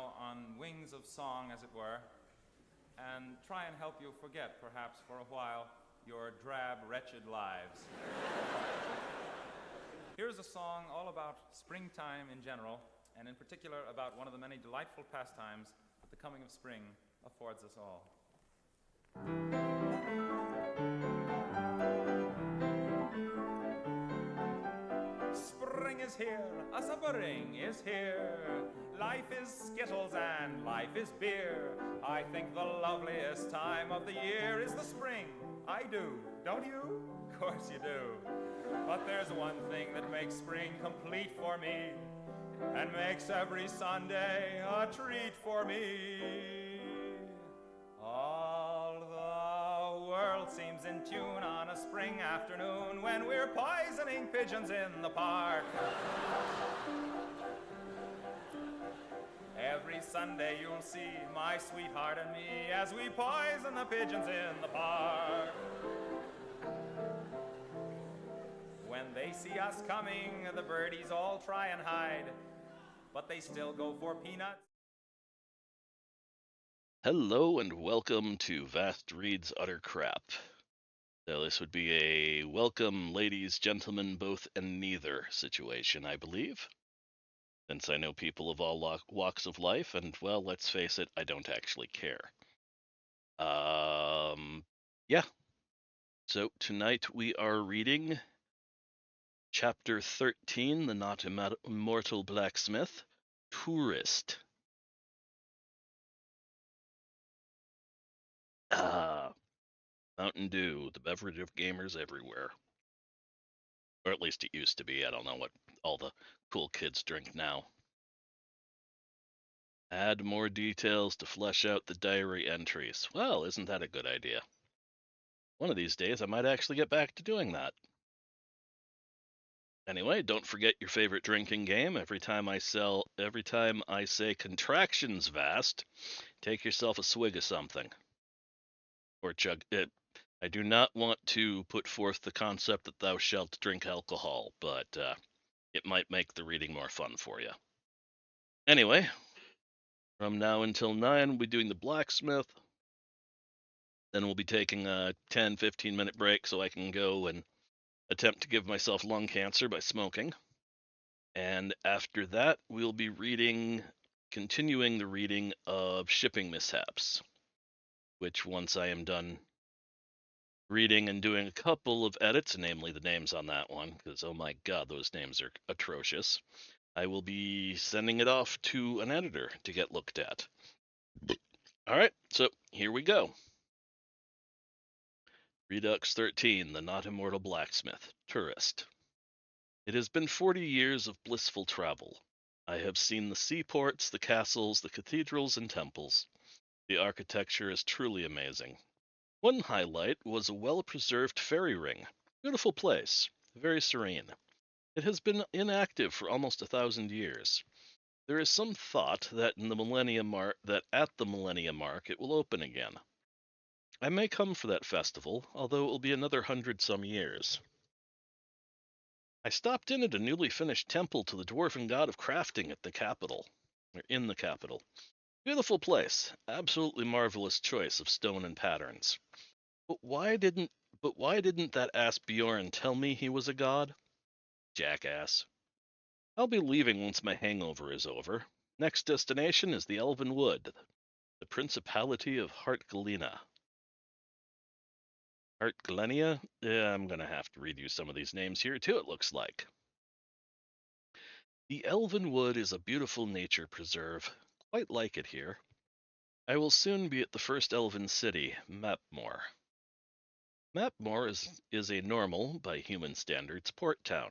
now on wings of song, as it were, and try and help you forget, perhaps for a while, your drab, wretched lives. Here's a song all about springtime in general, and in particular about one of the many delightful pastimes that the coming of spring affords us all. Spring is here, a spring is here. Life is skittles and life is beer. I think the loveliest time of the year is the spring. I do, don't you? Of course you do. But there's one thing that makes spring complete for me, and makes every Sunday a treat for me. All the world seems in tune on a spring afternoon when we're poisoning pigeons in the park. Every Sunday you'll see my sweetheart and me as we poison the pigeons in the park. When they see us coming, the birdies all try and hide, but they still go for peanuts. Hello and welcome to Vast Reads Utter Crap. So this would be a welcome ladies, gentlemen, both and neither situation, I believe. Since I know people of all walks of life, and well, let's face it, I don't actually care. Yeah. So tonight we are reading Chapter 13, The Not Immortal Blacksmith, Tourist. Mountain Dew, the beverage of gamers everywhere. Or at least it used to be. I don't know what all the cool kids drink now. Add more details to flesh out the diary entries. Well, isn't that a good idea? One of these days I might actually get back to doing that. Anyway, don't forget your favorite drinking game. Every time I say contractions vast, take yourself a swig of something. Or chug it. I do not want to put forth the concept that thou shalt drink alcohol, but it might make the reading more fun for you. Anyway, from now until 9, we'll be doing the blacksmith. Then we'll be taking a 10-15 minute break so I can go and attempt to give myself lung cancer by smoking. And after that, we'll be continuing the reading of Shipping Mishaps, which once I am done reading and doing a couple of edits, namely the names on that one, because oh my god, those names are atrocious, I will be sending it off to an editor to get looked at. Alright, so here we go. Redux 13, The Not Immortal Blacksmith, Tourist. It has been 40 years of blissful travel. I have seen the seaports, the castles, the cathedrals and temples. The architecture is truly amazing. One highlight was a well-preserved fairy ring. Beautiful place, very serene. It has been inactive for almost 1,000 years. There is some thought that at the millennium mark it will open again. I may come for that festival, although it will be another 100-some years. I stopped in at a newly finished temple to the dwarven god of crafting at the capital, or in the capital. Beautiful place, absolutely marvelous choice of stone and patterns. But why didn't that ass Bjorn tell me he was a god? Jackass. I'll be leaving once my hangover is over. Next destination is the Elven Wood, the Principality of Hartgalena. Hartgalenia? Yeah, I'm gonna have to read you some of these names here too, it looks like. The Elven Wood is a beautiful nature preserve. Quite like it here. I will soon be at the first elven city, Mapmore. Mapmore is a normal, by human standards, port town.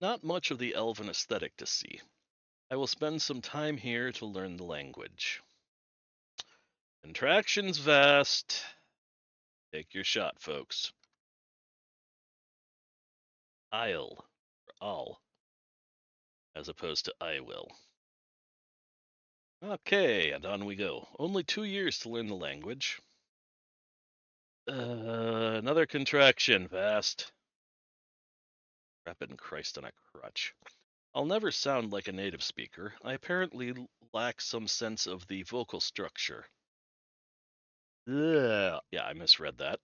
Not much of the elven aesthetic to see. I will spend some time here to learn the language. Contractions vast. Take your shot, folks. I'll, as opposed to I will. Okay, and on we go. Only 2 years to learn the language. Another contraction, vast. Rapid Christ on a crutch. I'll never sound like a native speaker. I apparently lack some sense of the vocal structure. Ugh. Yeah, I misread that.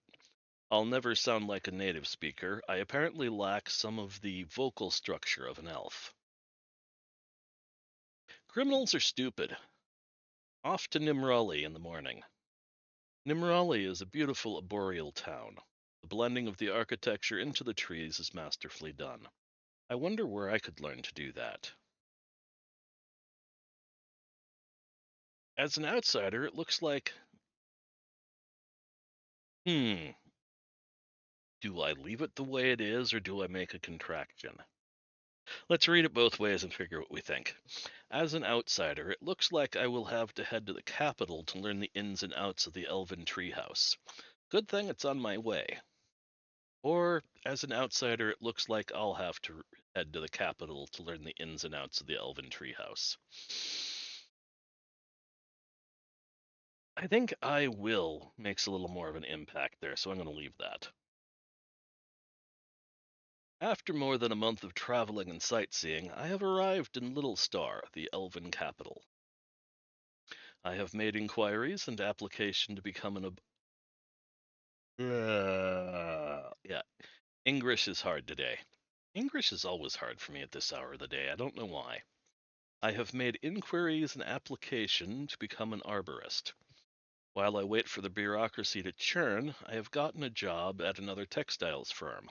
I'll never sound like a native speaker. I apparently lack some of the vocal structure of an elf. Criminals are stupid. Off to Nimrali in the morning. Nimrali is a beautiful arboreal town. The blending of the architecture into the trees is masterfully done. I wonder where I could learn to do that. As an outsider, it looks like, hmm, do I leave it the way it is or do I make a contraction? Let's read it both ways and figure what we think. As an outsider, it looks like I will have to head to the capital to learn the ins and outs of the elven treehouse. Good thing it's on my way. Or, as an outsider, it looks like I'll have to head to the capital to learn the ins and outs of the elven treehouse. I think I will makes a little more of an impact there, so I'm going to leave that. After more than a month of traveling and sightseeing, I have arrived in Little Star, the elven capital. I have made inquiries and application to become an yeah, English is hard today. English is always hard for me at this hour of the day. I don't know why. I have made inquiries and application to become an arborist. While I wait for the bureaucracy to churn, I have gotten a job at another textiles firm.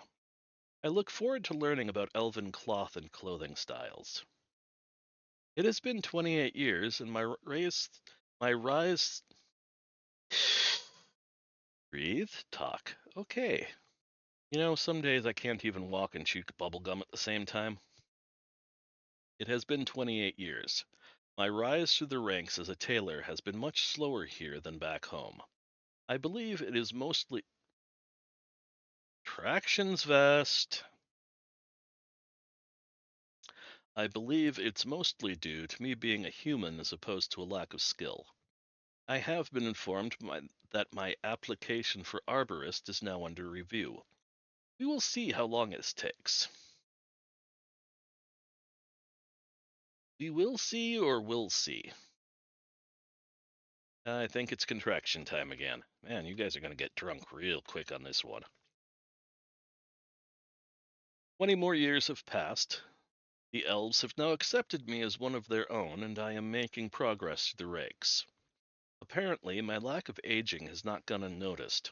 I look forward to learning about elven cloth and clothing styles. It has been 28 years, and my rise. Breathe, talk. Okay. Some days I can't even walk and chew bubblegum at the same time. It has been 28 years. My rise through the ranks as a tailor has been much slower here than back home. I believe it is mostly tractions vest. I believe it's mostly due to me being a human as opposed to a lack of skill. I have been informed that my application for arborist is now under review. We will see how long it takes. We will see or will see. I think it's contraction time again. Man, you guys are going to get drunk real quick on this one. 20 more years have passed. The elves have now accepted me as one of their own, and I am making progress through the ranks. Apparently, my lack of aging has not gone unnoticed.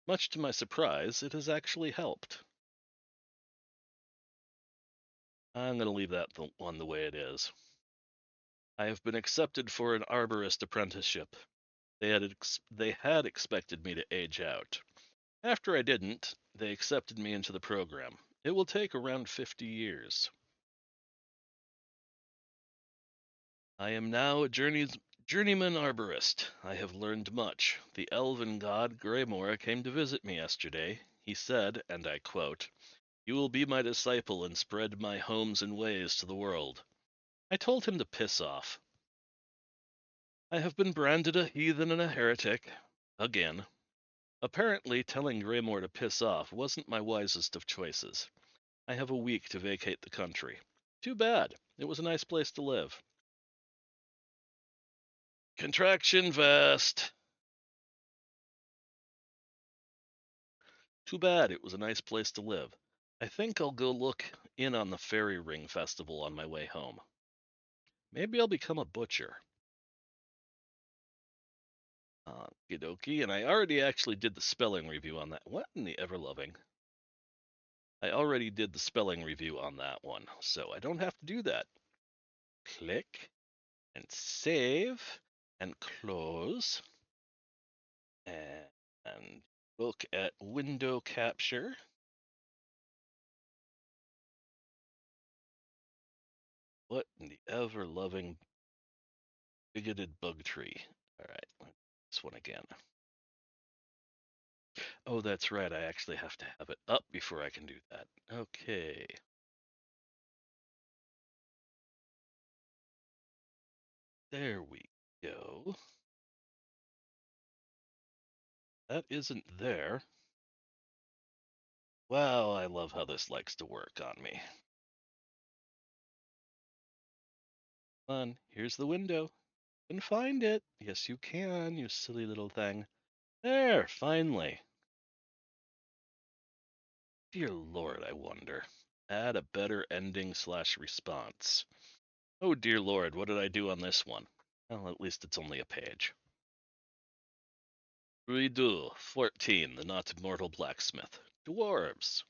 Much to my surprise, it has actually helped. I'm going to leave that one the way it is. I have been accepted for an arborist apprenticeship. They had expected me to age out. After I didn't, they accepted me into the program. It will take around 50 years. I am now a journeyman arborist. I have learned much. The elven god Greymore came to visit me yesterday. He said, and I quote, "You will be my disciple and spread my homes and ways to the world." I told him to piss off. I have been branded a heathen and a heretic. Again. Apparently, telling Greymore to piss off wasn't my wisest of choices. I have a week to vacate the country. Too bad. It was a nice place to live. Contraction vest. Too bad. It was a nice place to live. I think I'll go look in on the Fairy Ring Festival on my way home. Maybe I'll become a butcher. Okie and I already actually did the spelling review on that. What in the ever-loving? I already did the spelling review on that one, so I don't have to do that. Click and save and close and look at window capture. What in the ever-loving bigoted bug tree? All right, this one again. Oh, that's right. I actually have to have it up before I can do that. Okay. There we go. That isn't there. Wow, I love how this likes to work on me. Come on, here's the window. You can find it. Yes, you can, you silly little thing. There, finally. Dear Lord, I wonder. Add a better ending slash response. Oh, dear Lord, what did I do on this one? Well, at least it's only a page. Redo 14, the not immortal blacksmith. Dwarves.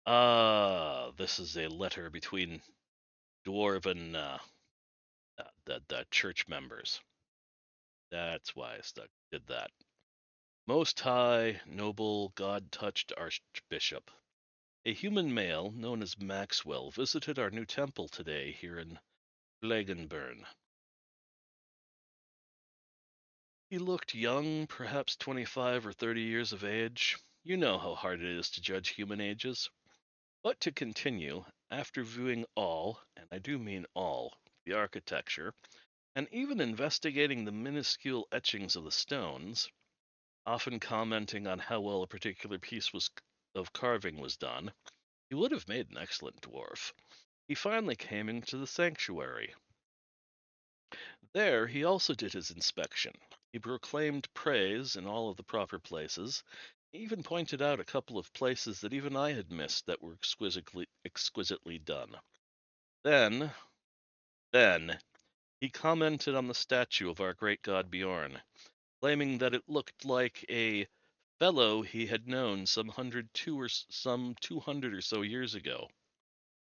Ah, this is a letter between dwarven the church members. That's why I did that. Most high, noble, God-touched archbishop. A human male known as Maxwell visited our new temple today here in Flagenburn. He looked young, perhaps 25 or 30 years of age. You know how hard it is to judge human ages. But to continue, after viewing all, and I do mean all, the architecture, and even investigating the minuscule etchings of the stones, often commenting on how well a particular piece of carving was done, he would have made an excellent dwarf. He finally came into the sanctuary. There he also did his inspection. He proclaimed praise in all of the proper places. He even pointed out a couple of places that even I had missed that were exquisitely done. Then, then, he commented on the statue of our great god Bjorn, claiming that it looked like a fellow he had known some 200 or so years ago.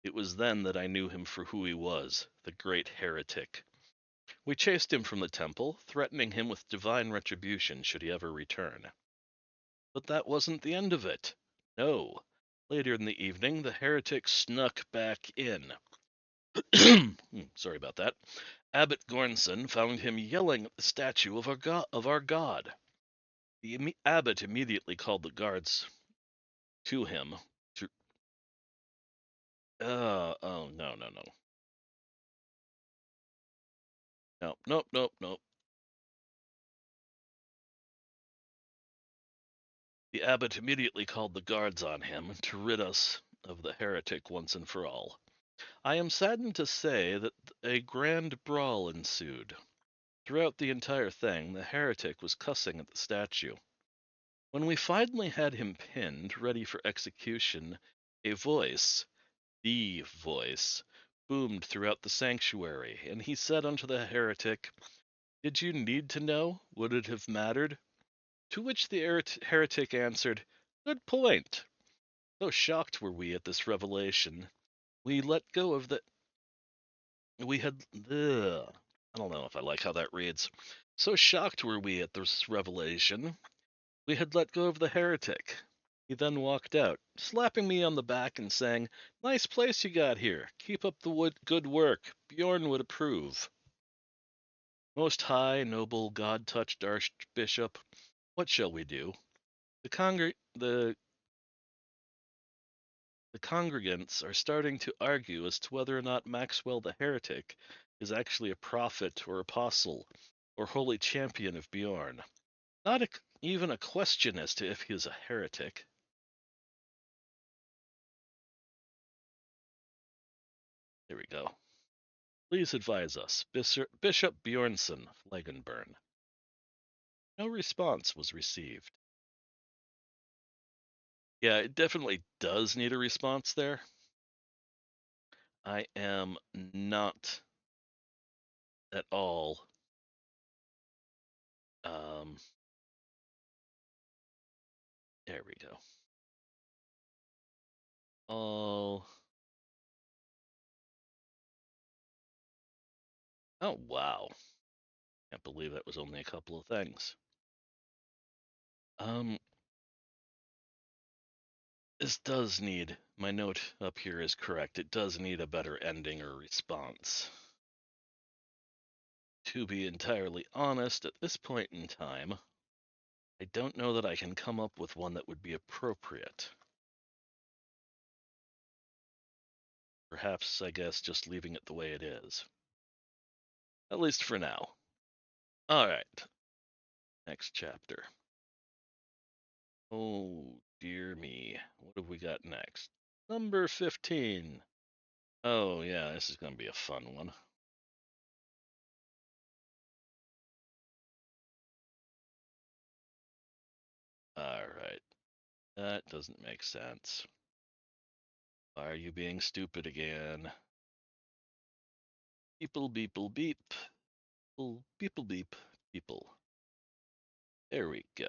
It was then that I knew him for who he was, the great heretic. We chased him from the temple, threatening him with divine retribution should he ever return. But that wasn't the end of it. No. Later in the evening, the heretic snuck back in. Sorry about that. Abbot Gornson found him yelling at the statue of our god. The abbot immediately called the guards to him. To oh no. Nope. The abbot immediately called the guards on him to rid us of the heretic once and for all. I am saddened to say that a grand brawl ensued. Throughout the entire thing, the heretic was cussing at the statue. When we finally had him pinned, ready for execution, a voice, the voice, boomed throughout the sanctuary, and he said unto the heretic, "Did you need to know? Would it have mattered?" To which the heretic answered, "Good point." So shocked were we at this revelation, we let go of the. We had. I don't know if I like how that reads. So shocked were we at this revelation, we had let go of the heretic. He then walked out, slapping me on the back and saying, "Nice place you got here. Keep up the good work. Bjorn would approve." Most high, noble, God-touched archbishop, what shall we do? The congregants are starting to argue as to whether or not Maxwell the heretic is actually a prophet or apostle or holy champion of Bjorn. Not even a question as to if he is a heretic. There we go. Please advise us. Bishop Bjornsson, Flagenburn. No response was received. Yeah, it definitely does need a response there. I am not at all there we go. Oh wow. Can't believe that was only a couple of things. This does need, my note up here is correct. It does need a better ending or response. To be entirely honest, at this point in time, I don't know that I can come up with one that would be appropriate. Perhaps, I guess, just leaving it the way it is. At least for now. Alright. Next chapter. Oh, dear me. What have we got next? Number 15. Oh, yeah, this is going to be a fun one. That doesn't make sense. Why are you being stupid again? Beeple beeple beep. Beeple beep beeple. There we go.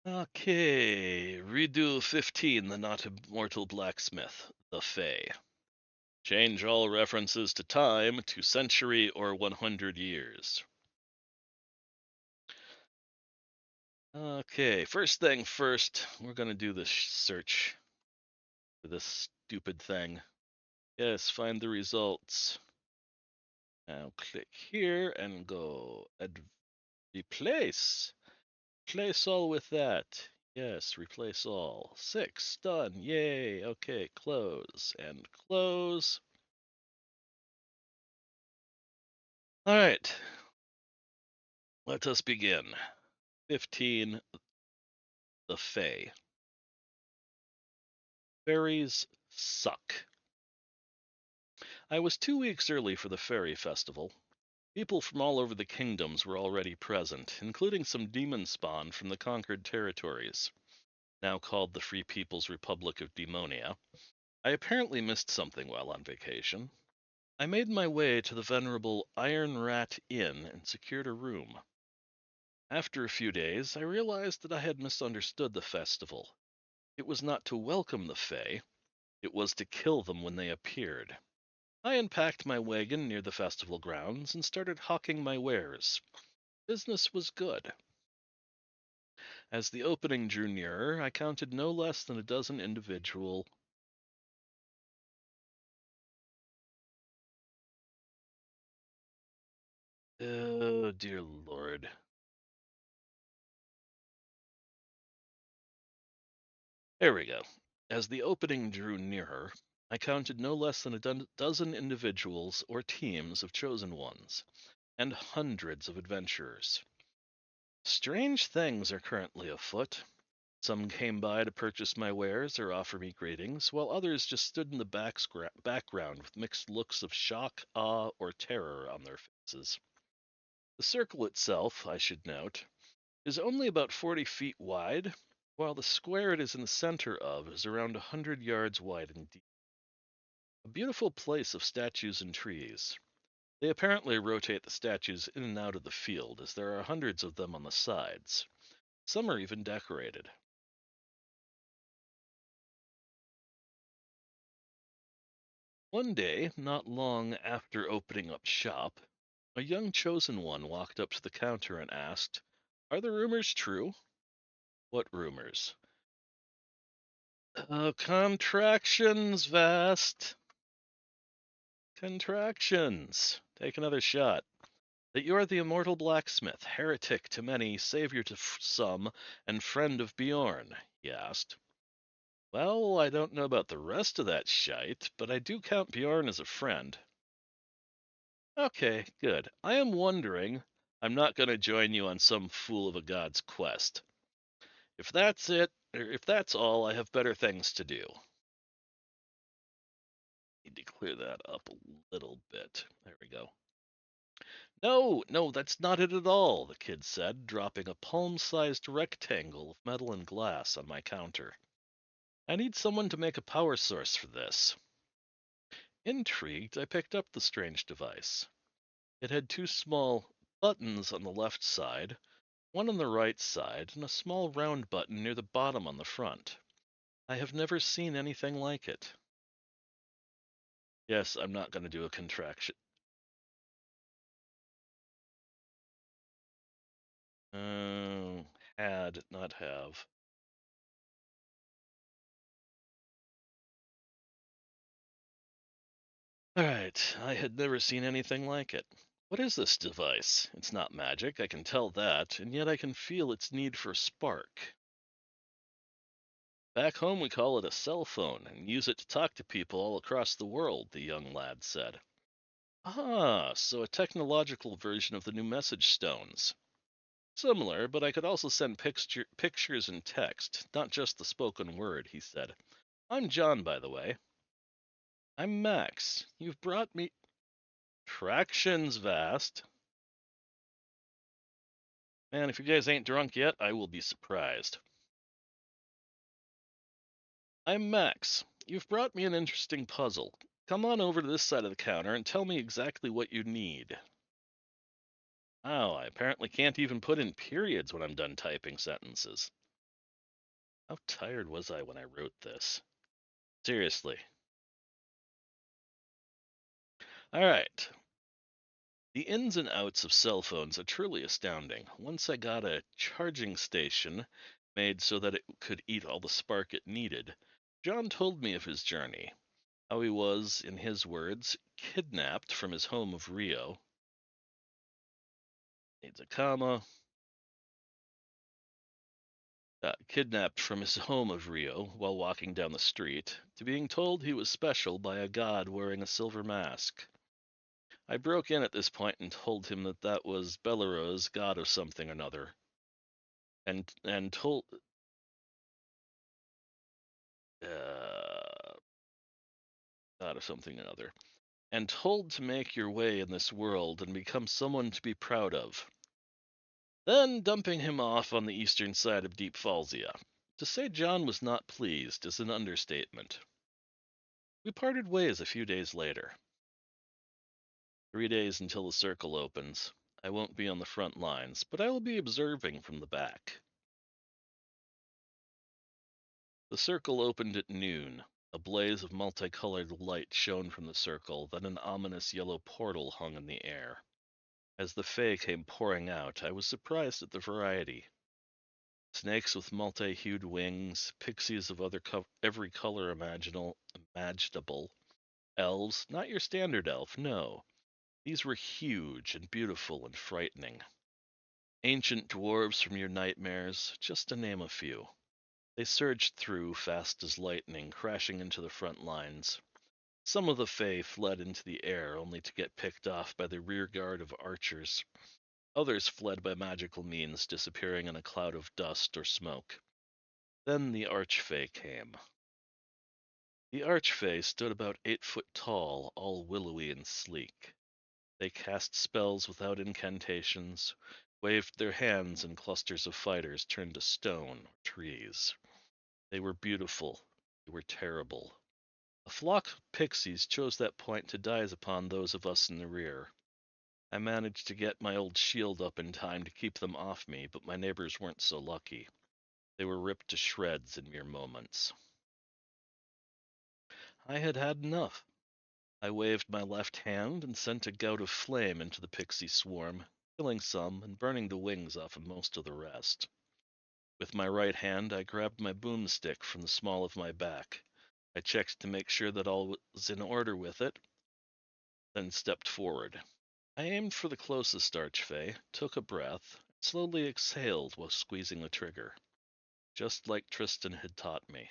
Okay, redo 15, the not immortal blacksmith, the Fae. Change all references to time to century or 100 years. Okay, first thing first, we're going to do this search for this stupid thing. Yes, find the results. Now click here and go replace. Replace all with that. Yes, replace all. 6, done. Yay. Okay, close and close. All right, let us begin. 15, the Fae. Fairies suck. I was 2 weeks early for the fairy festival. People from all over the kingdoms were already present, including some demon spawn from the conquered territories, now called the Free People's Republic of Demonia. I apparently missed something while on vacation. I made my way to the venerable Iron Rat Inn and secured a room. After a few days, I realized that I had misunderstood the festival. It was not to welcome the Fae, it was to kill them when they appeared. I unpacked my wagon near the festival grounds and started hawking my wares. Business was good. As the opening drew nearer, I counted no less than a dozen individual. Oh, dear Lord. There we go. As the opening drew nearer, I counted no less than a dozen individuals or teams of chosen ones, and hundreds of adventurers. Strange things are currently afoot. Some came by to purchase my wares or offer me greetings, while others just stood in the background with mixed looks of shock, awe, or terror on their faces. The circle itself, I should note, is only about 40 feet wide, while the square it is in the center of is around 100 yards wide and deep. A beautiful place of statues and trees. They apparently rotate the statues in and out of the field, as there are hundreds of them on the sides. Some are even decorated. One day, not long after opening up shop, a young chosen one walked up to the counter and asked, "Are the rumors true?" "What rumors?" Contractions, Vast. Contractions. Take another shot. That you are the immortal blacksmith, heretic to many, savior to some, and friend of Bjorn, he asked. Well, I don't know about the rest of that shite, but I do count Bjorn as a friend. Okay, good. I am wondering. I'm not going to join you on some fool of a god's quest. If that's it, or if that's all, I have better things to do. Need to clear that up a little bit. There we go. No, no, that's not it at all, the kid said, dropping a palm-sized rectangle of metal and glass on my counter. I need someone to make a power source for this. Intrigued, I picked up the strange device. It had two small buttons on the left side, one on the right side, and a small round button near the bottom on the front. I have never seen anything like it. Yes, I'm not going to do a contraction. Had, not have. Alright, I had never seen anything like it. What is this device? It's not magic, I can tell that, and yet I can feel its need for spark. Back home we call it a cell phone and use it to talk to people all across the world, the young lad said. Ah, so a technological version of the new message stones. Similar, but I could also send pictures and text, not just the spoken word, he said. I'm John, by the way. I'm Max. You've brought me tractions, Vast. Man, if you guys ain't drunk yet, I will be surprised. I'm Max. You've brought me an interesting puzzle. Come on over to this side of the counter and tell me exactly what you need. Oh, I apparently can't even put in periods when I'm done typing sentences. How tired was I when I wrote this? Seriously. Alright. The ins and outs of cell phones are truly astounding. Once I got a charging station made so that it could eat all the spark it needed. John told me of his journey, how he was, in his words, kidnapped from his home of Rio. Needs a comma. Kidnapped from his home of Rio while walking down the street, to being told he was special by a god wearing a silver mask. I broke in at this point and told him that that was Belaros, god of something or another, and told uh, god of something or another, and told to make your way in this world and become someone to be proud of. Then dumping him off on the eastern side of Deep Fallsia. To say John was not pleased is an understatement. We parted ways a few days later. 3 days until the circle opens. I won't be on the front lines, but I will be observing from the back. The circle opened at noon. A blaze of multicolored light shone from the circle, then an ominous yellow portal hung in the air. As the Fae came pouring out, I was surprised at the variety. Snakes with multi-hued wings, pixies of every color imaginable, elves, not your standard elf, no. These were huge and beautiful and frightening. Ancient dwarves from your nightmares, just to name a few. They surged through fast as lightning, crashing into the front lines. Some of the Fae fled into the air, only to get picked off by the rear guard of archers. Others fled by magical means, disappearing in a cloud of dust or smoke. Then the Archfey came. The Archfey stood about 8 foot tall, all willowy and sleek. They cast spells without incantations, waved their hands, and clusters of fighters turned to stone or trees. They were beautiful. They were terrible. A flock of pixies chose that point to dive upon those of us in the rear. I managed to get my old shield up in time to keep them off me, but my neighbors weren't so lucky. They were ripped to shreds in mere moments. I had had enough. I waved my left hand and sent a gout of flame into the pixie swarm, killing some and burning the wings off of most of the rest. With my right hand, I grabbed my boomstick from the small of my back. I checked to make sure that all was in order with it, then stepped forward. I aimed for the closest archfey, took a breath, and slowly exhaled while squeezing the trigger, just like Tristan had taught me.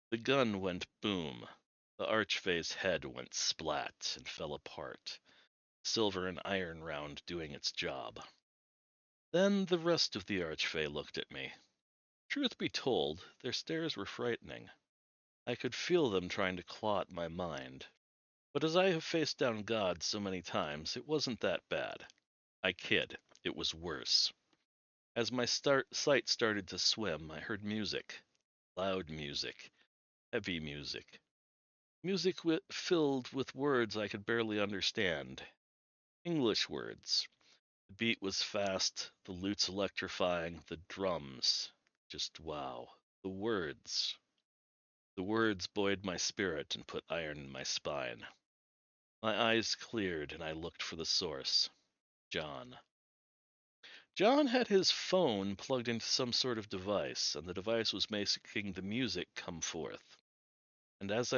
The gun went boom. The archfey's head went splat and fell apart, silver and iron round doing its job. Then the rest of the archfey looked at me. Truth be told, their stares were frightening. I could feel them trying to claw at my mind. But as I have faced down God so many times, it wasn't that bad. I kid, it was worse. As my sight started to swim, I heard music. Loud music. Heavy music. Music filled with words I could barely understand. English words. The beat was fast, the lutes electrifying, the drums. Just wow. The words. The words buoyed my spirit and put iron in my spine. My eyes cleared and I looked for the source. John. John had his phone plugged into some sort of device, and the device was making the music come forth. And as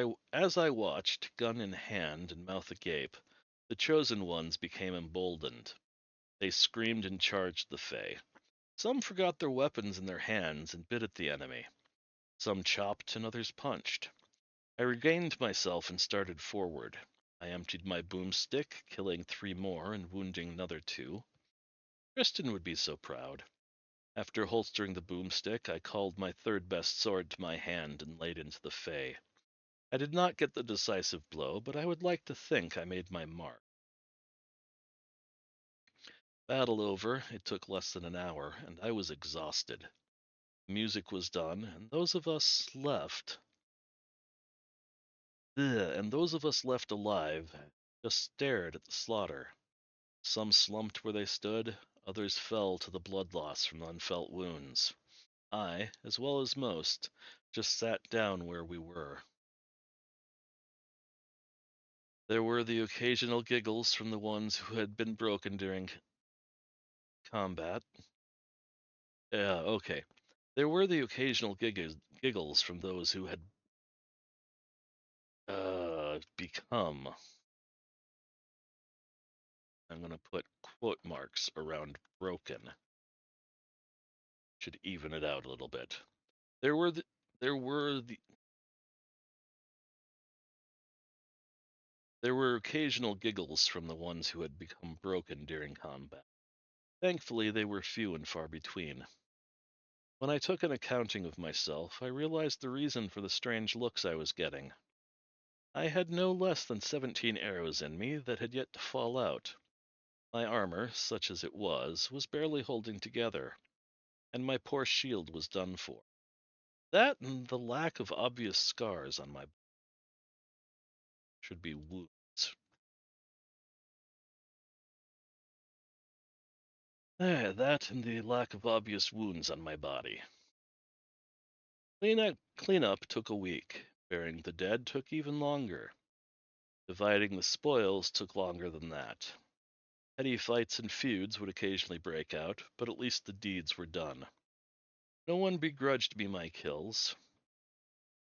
I watched, gun in hand and mouth agape, the chosen ones became emboldened. They screamed and charged the Fae. Some forgot their weapons in their hands and bit at the enemy. Some chopped and others punched. I regained myself and started forward. I emptied my boomstick, killing 3 more and wounding another 2. Tristan would be so proud. After holstering the boomstick, I called my third best sword to my hand and laid into the Fae. I did not get the decisive blow, but I would like to think I made my mark. Battle over, it took less than an hour, and I was exhausted. Music was done, and those of us left alive just stared at the slaughter. Some slumped where they stood, others fell to the blood loss from unfelt wounds. I, as well as most, just sat down where we were. There were the occasional giggles from the ones who had been broken during combat. Yeah, okay. There were the occasional giggles from those who had become. I'm going to put quote marks around broken. Should even it out a little bit. There were the, there were the, there were occasional giggles from the ones who had become broken during combat. Thankfully, they were few and far between. When I took an accounting of myself, I realized the reason for the strange looks I was getting. I had no less than 17 arrows in me that had yet to fall out. My armor, such as it was barely holding together, and my poor shield was done for. That and the lack of obvious scars on my should be wounds. That and the lack of obvious wounds on my body. Cleanup took a week. Burying the dead took even longer. Dividing the spoils took longer than that. Petty fights and feuds would occasionally break out, but at least the deeds were done. No one begrudged me my kills.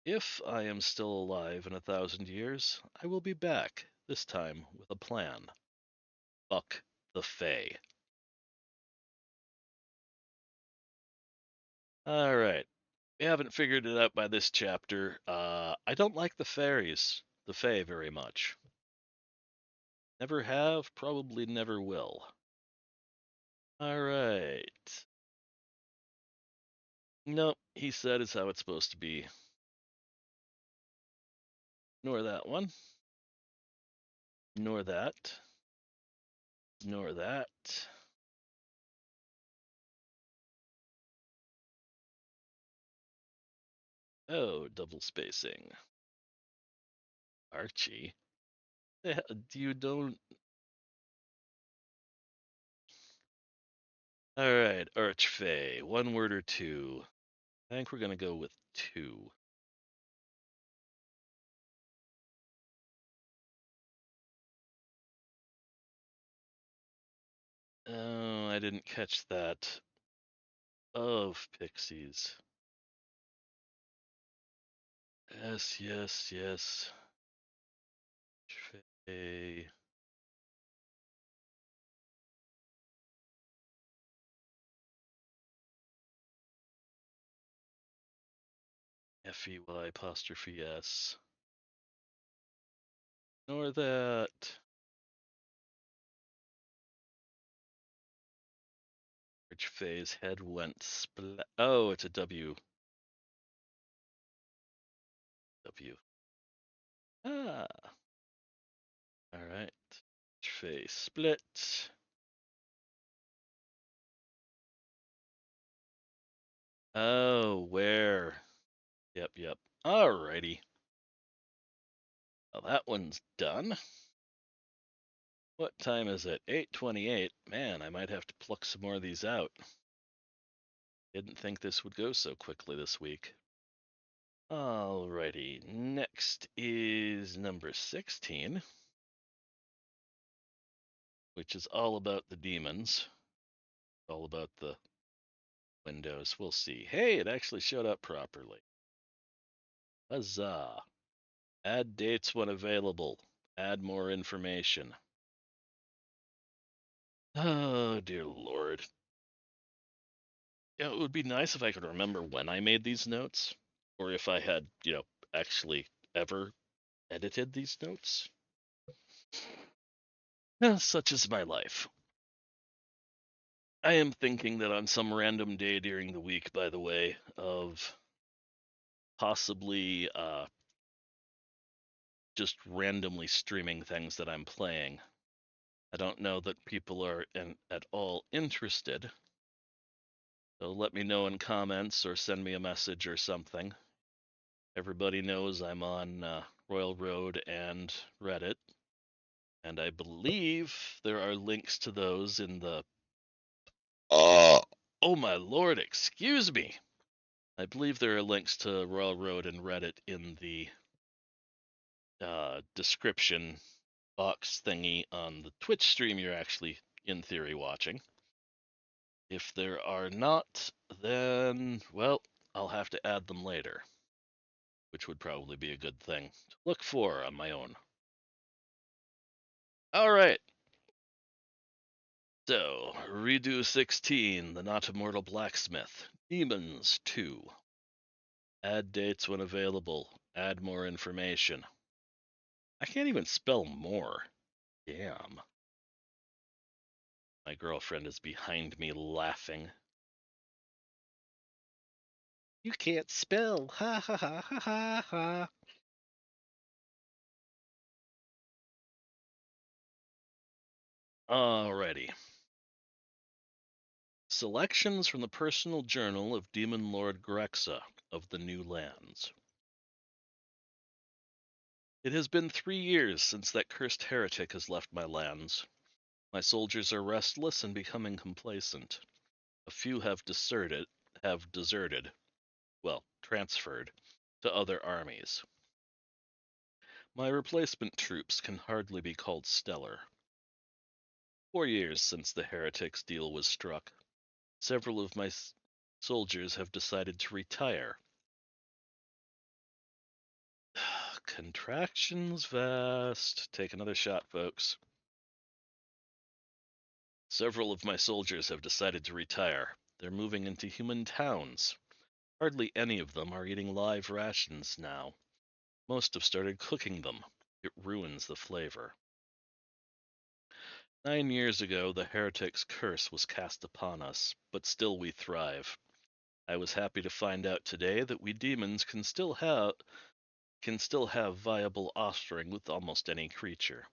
If I am still alive in 1,000 years, I will be back, this time with a plan. Fuck the Fae. Alright. We haven't figured it out by this chapter. I don't like the Fae very much. Never have, probably never will. Alright. Nope, he said is how it's supposed to be. Ignore that one. Ignore that. Ignore that. Oh, double spacing. Archie. Yeah, you don't. Alright, Archfey. One word or two? I think we're gonna go with two. Oh, I didn't catch that. Of pixies. Yes, yes, yes. Archfey. F-E-Y apostrophe S. Ignore that. Archfey's head went splat. Oh, it's a W. W. Ah. Alright. Archfey split. Oh, where? Yep, yep. Alrighty. Well, that one's done. What time is it? 8:28. Man, I might have to pluck some more of these out. Didn't think this would go so quickly this week. Alrighty, next is number 16, which is all about the demons. All about the windows. We'll see. Hey, it actually showed up properly. Huzzah. Add dates when available. Add more information. Oh, dear Lord. Yeah, it would be nice if I could remember when I made these notes, or if I had, actually ever edited these notes. Such is my life. I am thinking that on some random day during the week, by the way, of possibly just randomly streaming things that I'm playing I don't know that people are at all interested, so let me know in comments or send me a message or something. Everybody knows I'm on Royal Road and Reddit, and I believe there are links to those in the. Oh my lord, excuse me! I believe there are links to Royal Road and Reddit in the description box thingy on the Twitch stream you're actually, in theory, watching. If there are not, then, well, I'll have to add them later, which would probably be a good thing to look for on my own. All right. So, redo 16, The Not Immortal Blacksmith, Demons 2. Add dates when available. Add more information. I can't even spell more. Damn. My girlfriend is behind me laughing. You can't spell. Ha ha ha ha ha ha. Alrighty. Selections from the personal journal of Demon Lord Grexa of the New Lands. It has been 3 years since that cursed heretic has left my lands. My soldiers are restless and becoming complacent. A few have deserted, well, transferred, to other armies. My replacement troops can hardly be called stellar. 4 years since the heretics deal was struck. Several of my soldiers have decided to retire. Contractions vast. Take another shot, folks. Several of my soldiers have decided to retire. They're moving into human towns. Hardly any of them are eating live rations now. Most have started cooking them. It ruins the flavor. 9 years ago, the heretic's curse was cast upon us, but still we thrive. I was happy to find out today that we demons can still have viable offspring with almost any creature.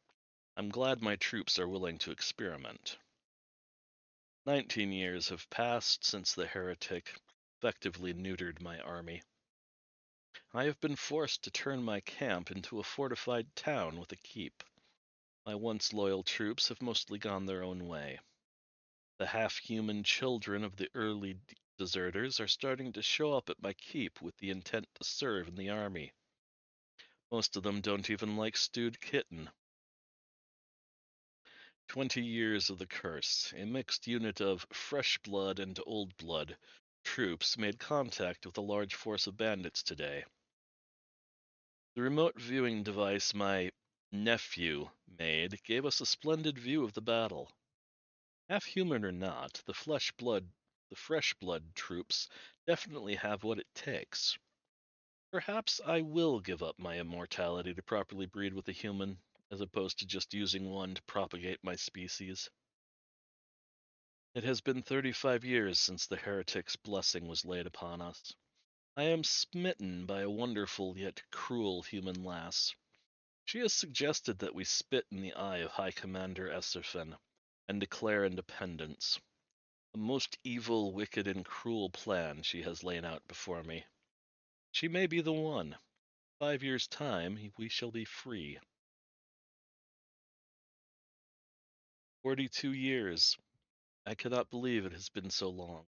I'm glad my troops are willing to experiment. 19 years have passed since the heretic effectively neutered my army. I have been forced to turn my camp into a fortified town with a keep. My once loyal troops have mostly gone their own way. The half-human children of the early deserters are starting to show up at my keep with the intent to serve in the army. Most of them don't even like stewed kitten. 20 years of the curse, a mixed unit of fresh blood and old blood troops made contact with a large force of bandits today. The remote viewing device my nephew made gave us a splendid view of the battle. Half human or not, the fresh blood troops definitely have what it takes. Perhaps I will give up my immortality to properly breed with a human, as opposed to just using one to propagate my species. It has been 35 years since the heretic's blessing was laid upon us. I am smitten by a wonderful yet cruel human lass. She has suggested that we spit in the eye of High Commander Esserfen and declare independence. A most evil, wicked, and cruel plan she has laid out before me. She may be the one. 5 years' time, we shall be free. 42 years. I cannot believe it has been so long.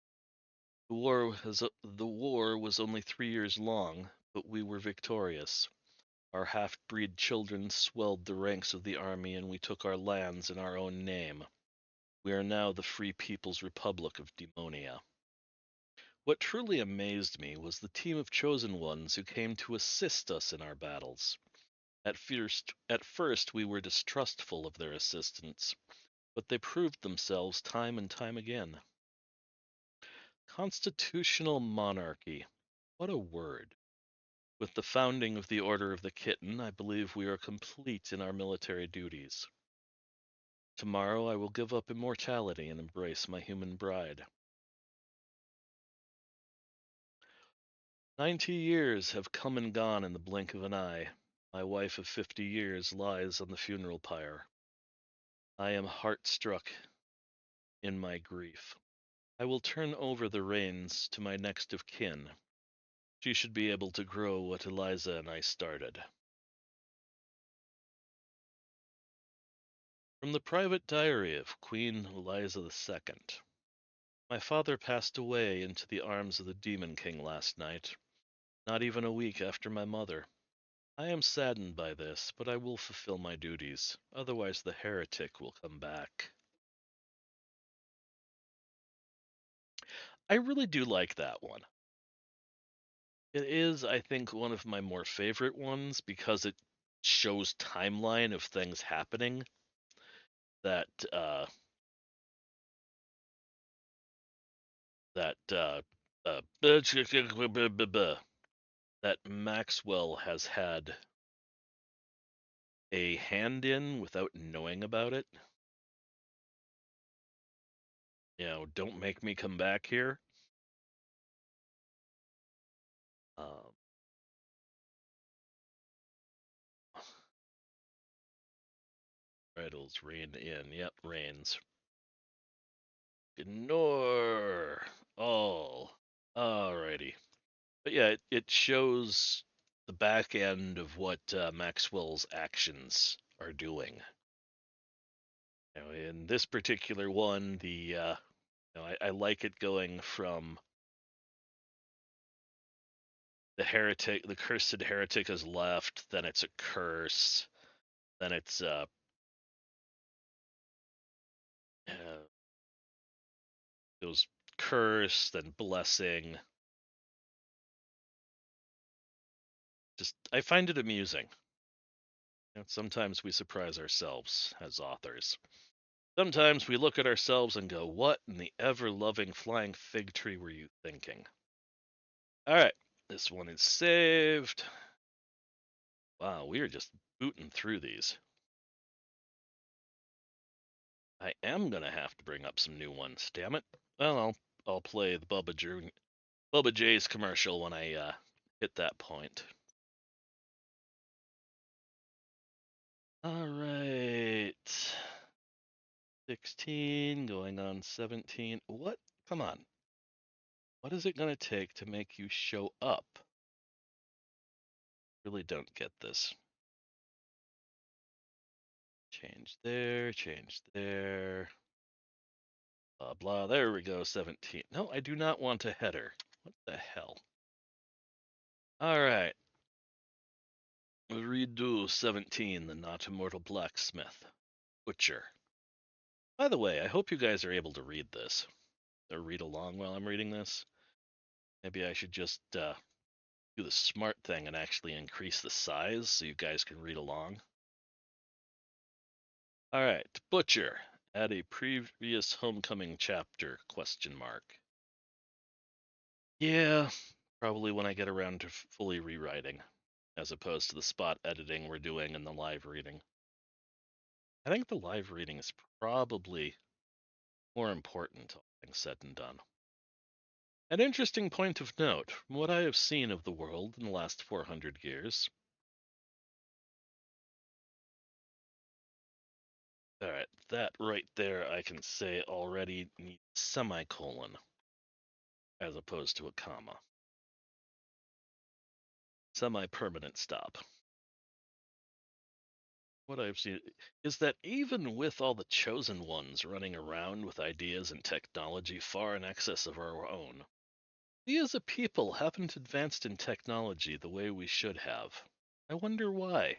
The war was only 3 years long, but we were victorious. Our half-breed children swelled the ranks of the army and we took our lands in our own name. We are now the Free People's Republic of Demonia. What truly amazed me was the team of chosen ones who came to assist us in our battles. At first we were distrustful of their assistance, but they proved themselves time and time again. Constitutional monarchy. What a word. With the founding of the Order of the Kitten, I believe we are complete in our military duties. Tomorrow I will give up immortality and embrace my human bride. 90 years have come and gone in the blink of an eye. My wife of 50 years lies on the funeral pyre. I am heart-struck in my grief. I will turn over the reins to my next of kin. She should be able to grow what Eliza and I started. From the private diary of Queen Eliza II. My father passed away into the arms of the Demon King last night, not even a week after my mother. I am saddened by this, but I will fulfill my duties, otherwise the heretic will come back. I really do like that one. It is, I think, one of my more favorite ones because it shows timeline of things happening that that that Maxwell has had a hand in without knowing about it. Don't make me come back here. Um, Riddles rain in. Yep, rains. Ignore all. Alrighty. But yeah, it shows the back end of what Maxwell's actions are doing. In this particular one, I like it going from the cursed heretic has left, then it's a curse, then it's uh goes curse, then blessing. Just I find it amusing. Sometimes we surprise ourselves as authors. Sometimes we look at ourselves and go, "What in the ever-loving flying fig tree were you thinking?" All right, this one is saved. Wow, we are just booting through these. I am gonna have to bring up some new ones. Damn it. Well, I'll play the Bubba J's commercial when I hit that point. All right. 16 going on 17. What? Come on. What is it going to take to make you show up? Really don't get this. Change there, change there. Blah, blah. There we go, 17. No, I do not want a header. What the hell? All right. Redo 17, the not immortal blacksmith. Butcher. By the way, I hope you guys are able to read this. Or read along while I'm reading this. Maybe I should just do the smart thing and actually increase the size so you guys can read along. All right, Butcher. Add a previous homecoming chapter, question mark. Yeah, probably when I get around to fully rewriting, as opposed to the spot editing we're doing in the live reading. I think the live reading is probably more important, all things said and done. An interesting point of note, from what I have seen of the world in the last 400 years. Alright, that right there I can say already needs semicolon as opposed to a comma. Semi-permanent stop. What I've seen is that even with all the chosen ones running around with ideas and technology far in excess of our own, we as a people haven't advanced in technology the way we should have. I wonder why.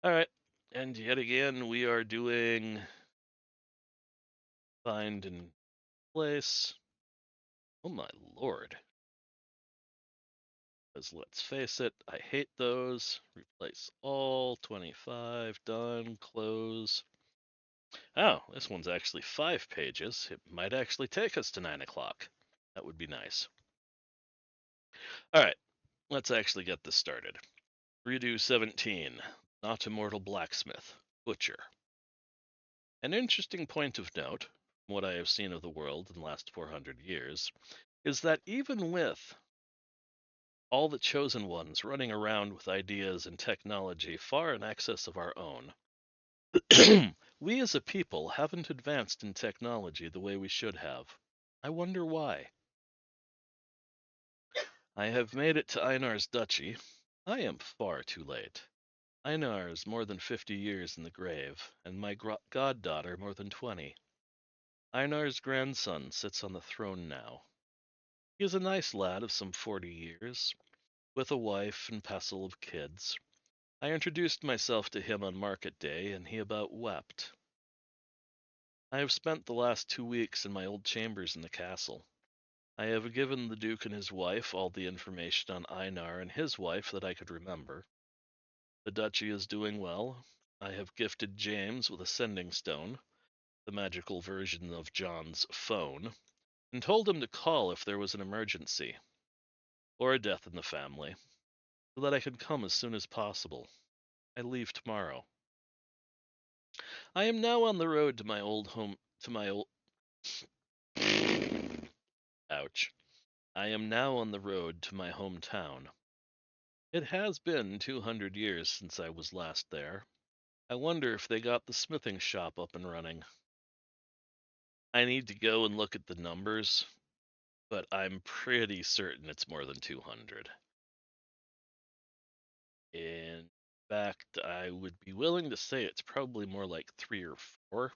Alright, and yet again we are doing find and place. Oh my lord. Because let's face it, I hate those. Replace all, 25, done, close. Oh, this one's actually 5 pages. It might actually take us to 9 o'clock. That would be nice. All right, let's actually get this started. Redo 17, Not Immortal Blacksmith, Butcher. An interesting point of note, from what I have seen of the world in the last 400 years, is that even with all the chosen ones running around with ideas and technology far in excess of our own, We as a people haven't advanced in technology the way we should have. I wonder why. I have made it to Einar's duchy. I am far too late. Einar is more than 50 years in the grave, and my goddaughter more than 20. Einar's grandson sits on the throne now. He is a nice lad of some 40 years, with a wife and passel of kids. I introduced myself to him on market day, and he about wept. I have spent the last 2 weeks in my old chambers in the castle. I have given the Duke and his wife all the information on Einar and his wife that I could remember. The duchy is doing well. I have gifted James with a sending stone, the magical version of John's phone, and told him to call if there was an emergency, or a death in the family, so that I could come as soon as possible. I leave tomorrow. I am now on the road to my old home, to my old. Ouch. I am now on the road to my hometown. It has been 200 years since I was last there. I wonder if they got the smithing shop up and running. I need to go and look at the numbers, but I'm pretty certain it's more than 200. In fact, I would be willing to say it's probably more like 3 or 4.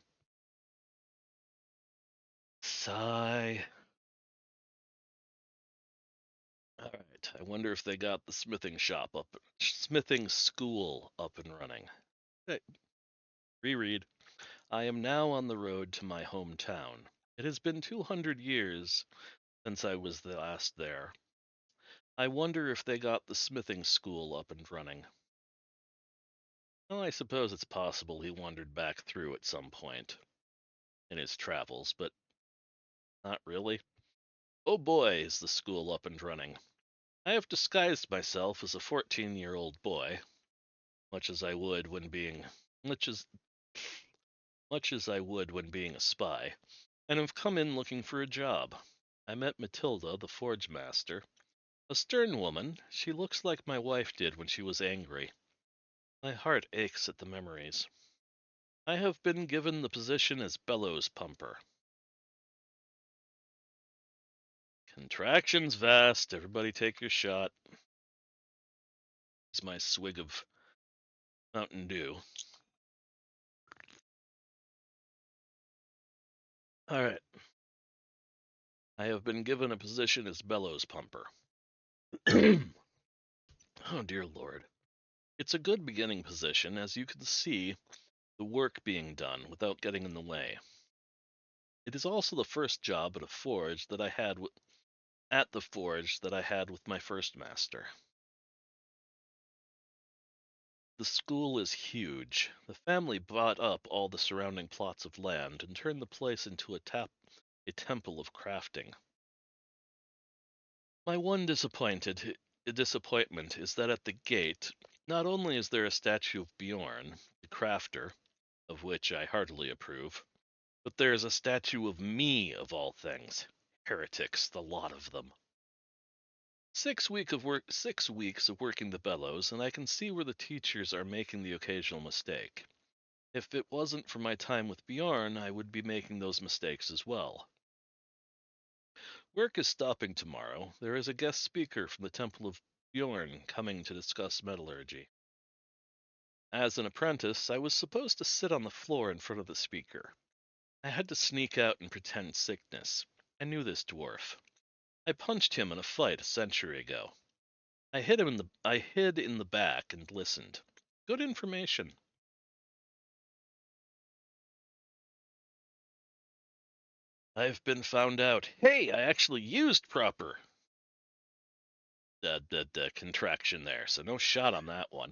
Sigh. All right. I wonder if they got the smithing school up and running. Hey, reread. I am now on the road to my hometown. It has been 200 years since I was the last there. I wonder if they got the smithing school up and running. Well, I suppose it's possible he wandered back through at some point in his travels, but not really. Oh boy, is the school up and running. I have disguised myself as a 14-year-old boy, much as I would when being much as much as I would when being a spy, and have come in looking for a job. I met Matilda, the forge master. A stern woman, she looks like my wife did when she was angry. My heart aches at the memories. I have been given the position as bellows pumper. Contractions vast. Everybody take your shot. It's my swig of Mountain Dew. All right. I have been given a position as bellows pumper. Oh, dear Lord. It's a good beginning position, as you can see the work being done without getting in the way. It is also the first job at a forge that I had at the forge that I had with my first master. The school is huge. The family bought up all the surrounding plots of land and turned the place into a temple of crafting. My one disappointment is that at the gate, not only is there a statue of Bjorn, the crafter, of which I heartily approve, but there is a statue of me of all things. Heretics, the lot of them. 6 weeks of working the bellows, and I can see where the teachers are making the occasional mistake. If it wasn't for my time with Bjorn, I would be making those mistakes as well. Work is stopping tomorrow. There is a guest speaker from the Temple of Bjorn coming to discuss metallurgy. As an apprentice, I was supposed to sit on the floor in front of the speaker. I had to sneak out and pretend sickness. I knew this dwarf. I punched him in a fight a century ago. I hid in the back and listened. Good information. I've been found out. Hey, I actually used proper contraction there, so no shot on that one.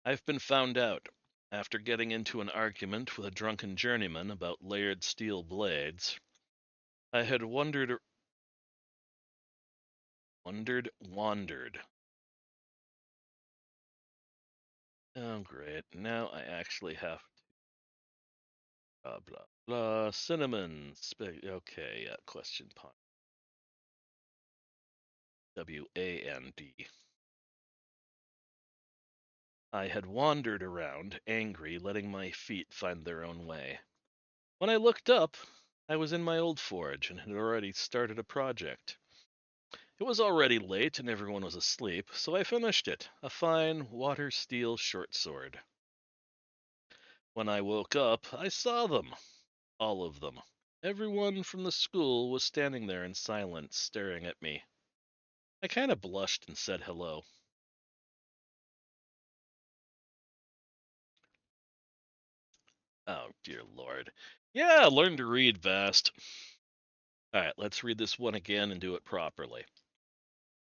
I've been found out. After getting into an argument with a drunken journeyman about layered steel blades, I had wandered. Oh, great. Now I actually have blah, blah, blah. Cinnamon. Okay, yeah, question pun. WAND. I had wandered around, angry, letting my feet find their own way. When I looked up, I was in my old forge and had already started a project. It was already late and everyone was asleep, so I finished it, a fine water steel short sword. When I woke up, I saw them, all of them. Everyone from the school was standing there in silence, staring at me. I kind of blushed and said hello. Oh, dear Lord. Yeah, learn to read, Vast. All right, let's read this one again and do it properly.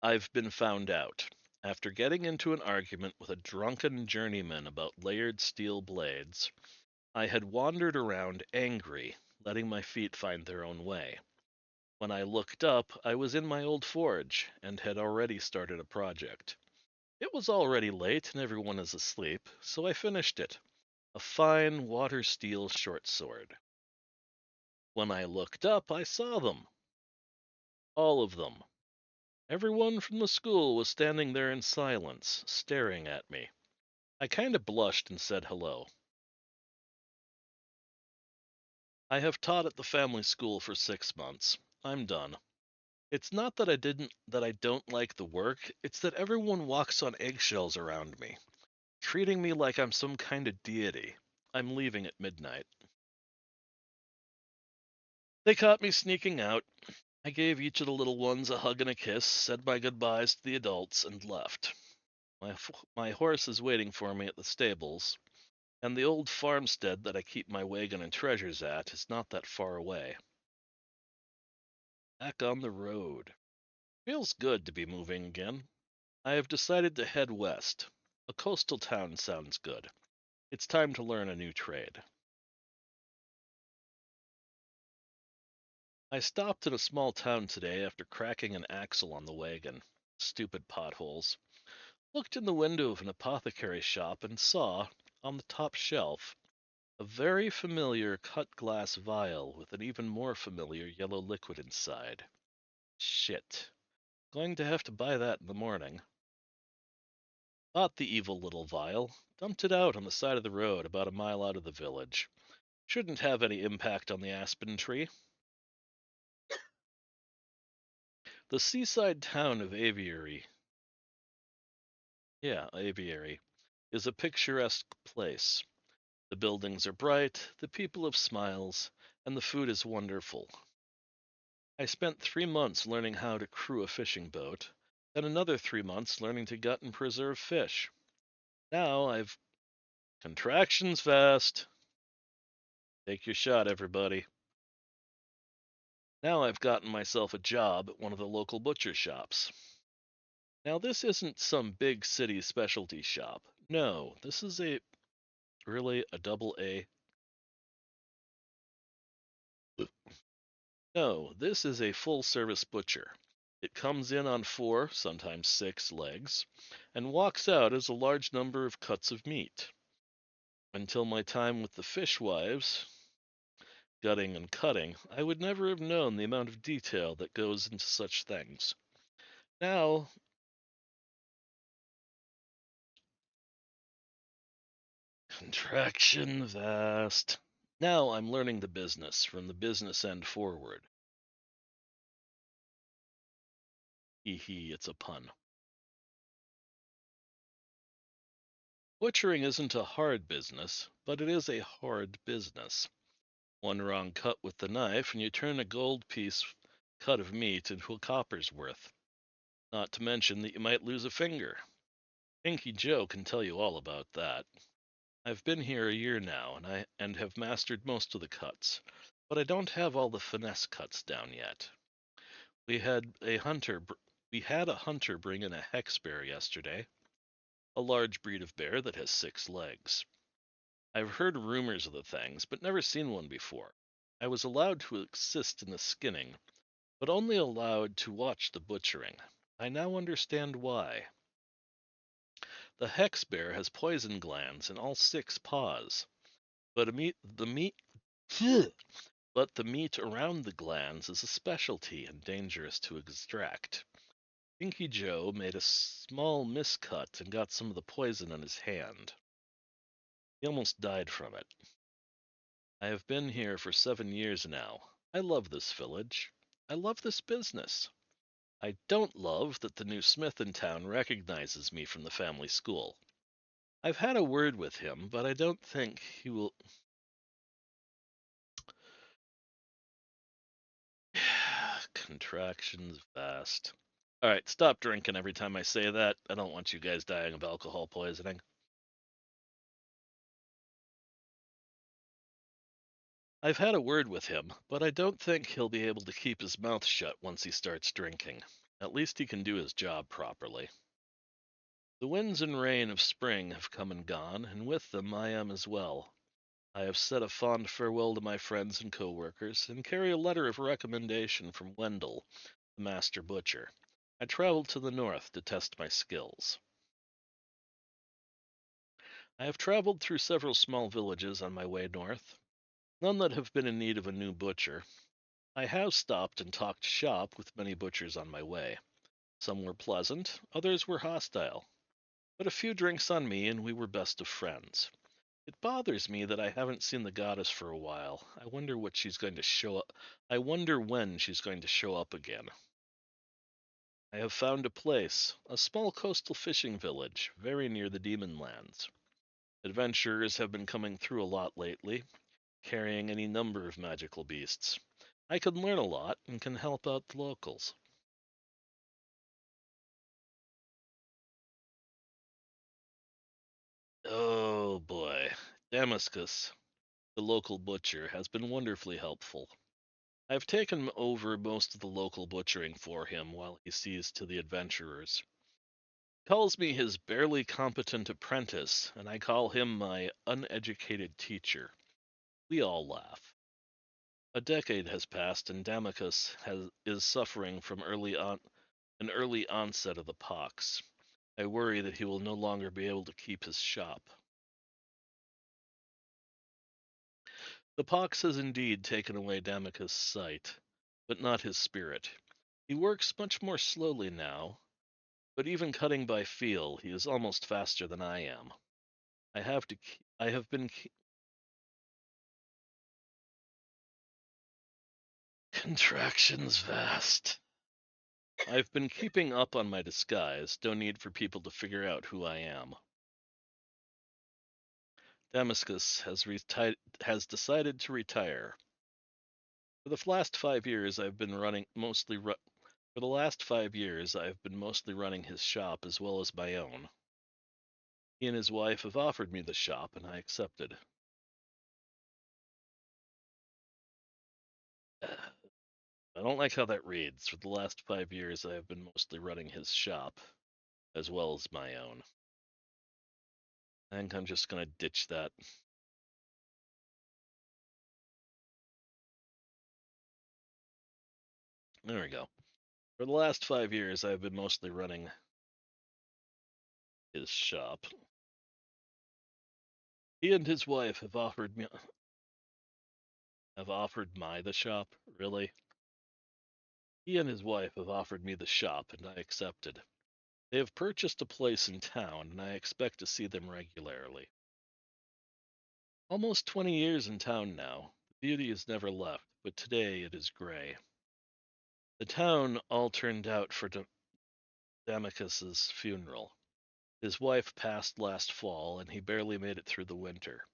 I've been found out. After getting into an argument with a drunken journeyman about layered steel blades, I had wandered around angry, letting my feet find their own way. When I looked up, I was in my old forge and had already started a project. It was already late and everyone is asleep, so I finished it, a fine water steel short sword. When I looked up, I saw them, all of them. Everyone from the school was standing there in silence, staring at me. I kind of blushed and said hello. I have taught at the family school for 6 months. I'm done. It's not that I don't like the work, it's that everyone walks on eggshells around me, treating me like I'm some kind of deity. I'm leaving at midnight. They caught me sneaking out. I gave each of the little ones a hug and a kiss, said my goodbyes to the adults, and left. My horse is waiting for me at the stables, and the old farmstead that I keep my wagon and treasures at is not that far away. Back on the road. Feels good to be moving again. I have decided to head west. A coastal town sounds good. It's time to learn a new trade. I stopped in a small town today after cracking an axle on the wagon. Stupid potholes. Looked in the window of an apothecary shop and saw, on the top shelf, a very familiar cut glass vial with an even more familiar yellow liquid inside. Shit. Going to have to buy that in the morning. Bought the evil little vial, dumped it out on the side of the road about a mile out of the village. Shouldn't have any impact on the aspen tree. The seaside town of Aviary, is a picturesque place. The buildings are bright, the people have smiles, and the food is wonderful. I spent 3 months learning how to crew a fishing boat, then another 3 months learning to gut and preserve fish. Now I've contractions fast. Take your shot, everybody. Now I've gotten myself a job at one of the local butcher shops. Now this isn't some big city specialty shop. No, this is a double A. No, this is a full service butcher. It comes in on 4, sometimes 6 legs, and walks out as a large number of cuts of meat. Until my time with the fishwives, gutting and cutting, I would never have known the amount of detail that goes into such things. Now, contraction vast. Now I'm learning the business from the business end forward. Hee hee, it's a pun. Butchering isn't a hard business, but it is a hard business. One wrong cut with the knife, and you turn a gold piece cut of meat into a copper's worth. Not to mention that you might lose a finger. Pinky Joe can tell you all about that. I've been here a year now, and have mastered most of the cuts, but I don't have all the finesse cuts down yet. We had a hunter. We had a hunter bring in a hex bear yesterday, a large breed of bear that has 6 legs. I've heard rumors of the things, but never seen one before. I was allowed to assist in the skinning, but only allowed to watch the butchering. I now understand why. The hex bear has poison glands in all 6 paws, but but the meat around the glands is a specialty and dangerous to extract. Inky Joe made a small miscut and got some of the poison on his hand. He almost died from it. I have been here for 7 years now. I love this village. I love this business. I don't love that the new smith in town recognizes me from the family school. I've had a word with him, but I don't think he will. Contractions vast. All right, stop drinking every time I say that. I don't want you guys dying of alcohol poisoning. I've had a word with him, but I don't think he'll be able to keep his mouth shut once he starts drinking. At least he can do his job properly. The winds and rain of spring have come and gone, and with them I am as well. I have said a fond farewell to my friends and co-workers, and carry a letter of recommendation from Wendell, the master butcher. I traveled to the north to test my skills. I have traveled through several small villages on my way north, none that have been in need of a new butcher. I have stopped and talked shop with many butchers on my way. Some were pleasant, others were hostile, but a few drinks on me and we were best of friends. It bothers me that I haven't seen the goddess for a while. I wonder what she's going to show up. I wonder when she's going to show up again. I have found a place, a small coastal fishing village, very near the Demon Lands. Adventurers have been coming through a lot lately, carrying any number of magical beasts. I can learn a lot and can help out the locals. Oh boy. Damascus, the local butcher, has been wonderfully helpful. I've taken over most of the local butchering for him while he sees to the adventurers. He calls me his barely competent apprentice, and I call him my uneducated teacher. We all laugh. A decade has passed, and is suffering from an early onset of the pox. I worry that he will no longer be able to keep his shop. The pox has indeed taken away Damachus' sight, but not his spirit. He works much more slowly now, but even cutting by feel, he is almost faster than I am. I have been contractions vast. I've been keeping up on my disguise, no need for people to figure out who I am. Damascus has decided to retire. For the last 5 years, For the last 5 years, I have been mostly running his shop as well as my own. He and his wife have offered me the shop, and I accepted. I don't like how that reads. For the last 5 years, I have been mostly running his shop as well as my own. I think I'm just going to ditch that. There we go. For the last 5 years, I've been mostly running his shop. He and his wife have offered my the shop. Really? He and his wife have offered me the shop, and I accepted. They have purchased a place in town, and I expect to see them regularly. Almost 20 years in town now. The beauty has never left, but today it is gray. The town all turned out for Damachus's funeral. His wife passed last fall, and he barely made it through the winter.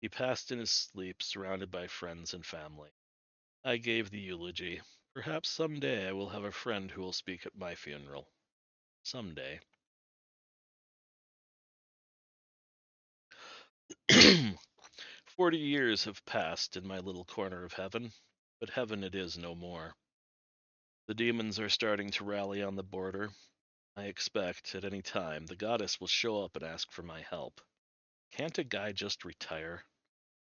He passed in his sleep, surrounded by friends and family. I gave the eulogy. Perhaps someday I will have a friend who will speak at my funeral. Someday. 40 years have passed in my little corner of heaven, but heaven it is no more. The demons are starting to rally on the border. I expect, at any time, the goddess will show up and ask for my help. Can't a guy just retire?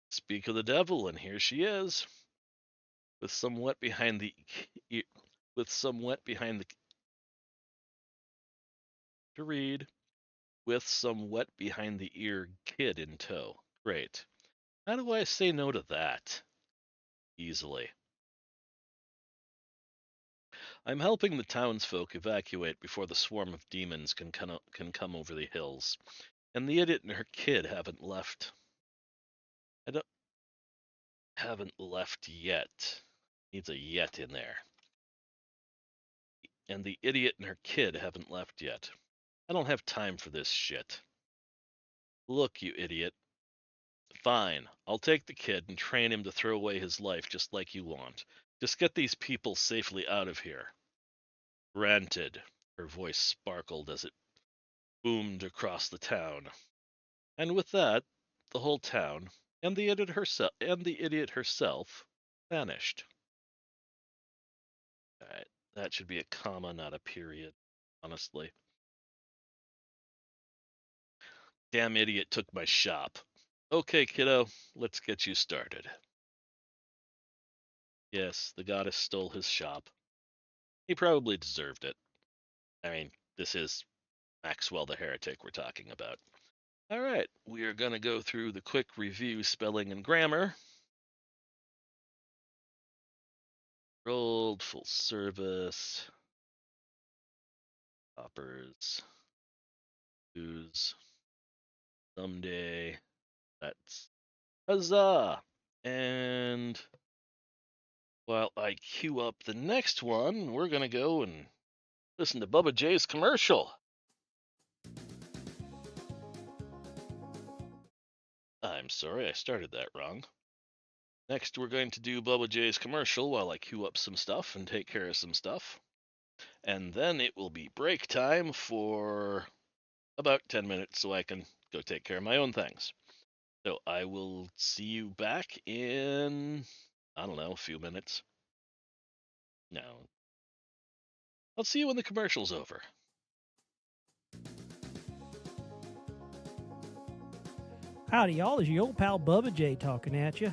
Speak of the devil, and here she is, with some wet behind the e- with some wet behind the to read, with some wet behind the ear kid in tow. Great. How do I say no to that? Easily. I'm helping the townsfolk evacuate before the swarm of demons can come over the hills. And the idiot and her kid I don't haven't left yet. Needs a yet in there. And the idiot and her kid haven't left yet. I don't have time for this shit. Look, you idiot. Fine, I'll take the kid and train him to throw away his life just like you want. Just get these people safely out of here. Granted. Her voice sparkled as it boomed across the town. And with that, the whole town and the idiot herself vanished. All right, that should be a comma, not a period, honestly. Damn idiot took my shop. Okay, kiddo, let's get you started. Yes, the goddess stole his shop. He probably deserved it. I mean, this is Maxwell the Heretic we're talking about. All right, we are going to go through the quick review spelling and grammar. Rolled, full service, hoppers, who's, someday, that's huzzah! And while I queue up the next one, we're going to go and listen to Bubba J's commercial. I'm sorry, I started that wrong. Next, we're going to do Bubba J's commercial while I queue up some stuff and take care of some stuff. And then it will be break time for about 10 minutes so I can go take care of my own things. So I will see you back in, I don't know, a few minutes. No. I'll see you when the commercial's over. Howdy, y'all. It's your old pal Bubba J talking at you.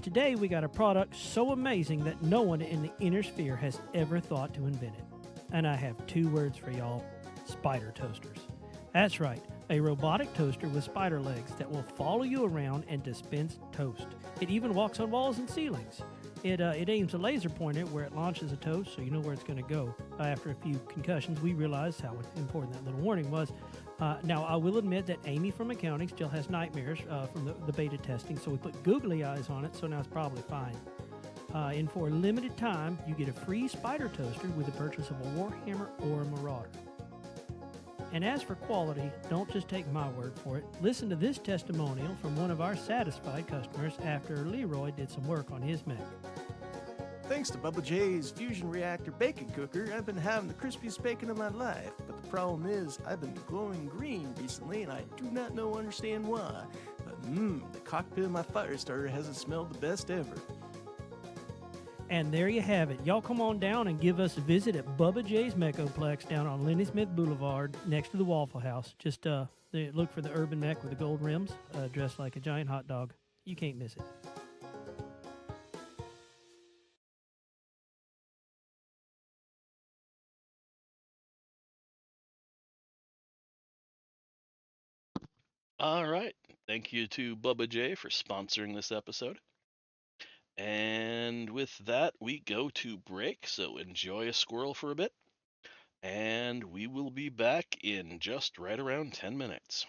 Today we got a product so amazing that no one in the inner sphere has ever thought to invent it. And I have two words for y'all: spider toasters. That's right, a robotic toaster with spider legs that will follow you around and dispense toast. It even walks on walls and ceilings. It aims a laser pointer where it launches a toast, so you know where it's going to go. After a few concussions, we realized how important that little warning was. Now, I will admit that Amy from accounting still has nightmares from the beta testing, so we put googly eyes on it, so now it's probably fine. And for a limited time, you get a free spider toaster with the purchase of a Warhammer or a Marauder. And as for quality, don't just take my word for it. Listen to this testimonial from one of our satisfied customers after Leroy did some work on his Mac. Thanks to Bubba J's Fusion Reactor Bacon Cooker, I've been having the crispiest bacon of my life. But the problem is, I've been glowing green recently, and I do not understand why. But the cockpit of my fire starter hasn't smelled the best ever. And there you have it. Y'all come on down and give us a visit at Bubba J's Mechoplex down on Lenny Smith Boulevard next to the Waffle House. Just look for the urban mech with the gold rims, dressed like a giant hot dog. You can't miss it. All right. Thank you to Bubba J for sponsoring this episode. And with that, we go to break. So enjoy a squirrel for a bit. And we will be back in just right around 10 minutes.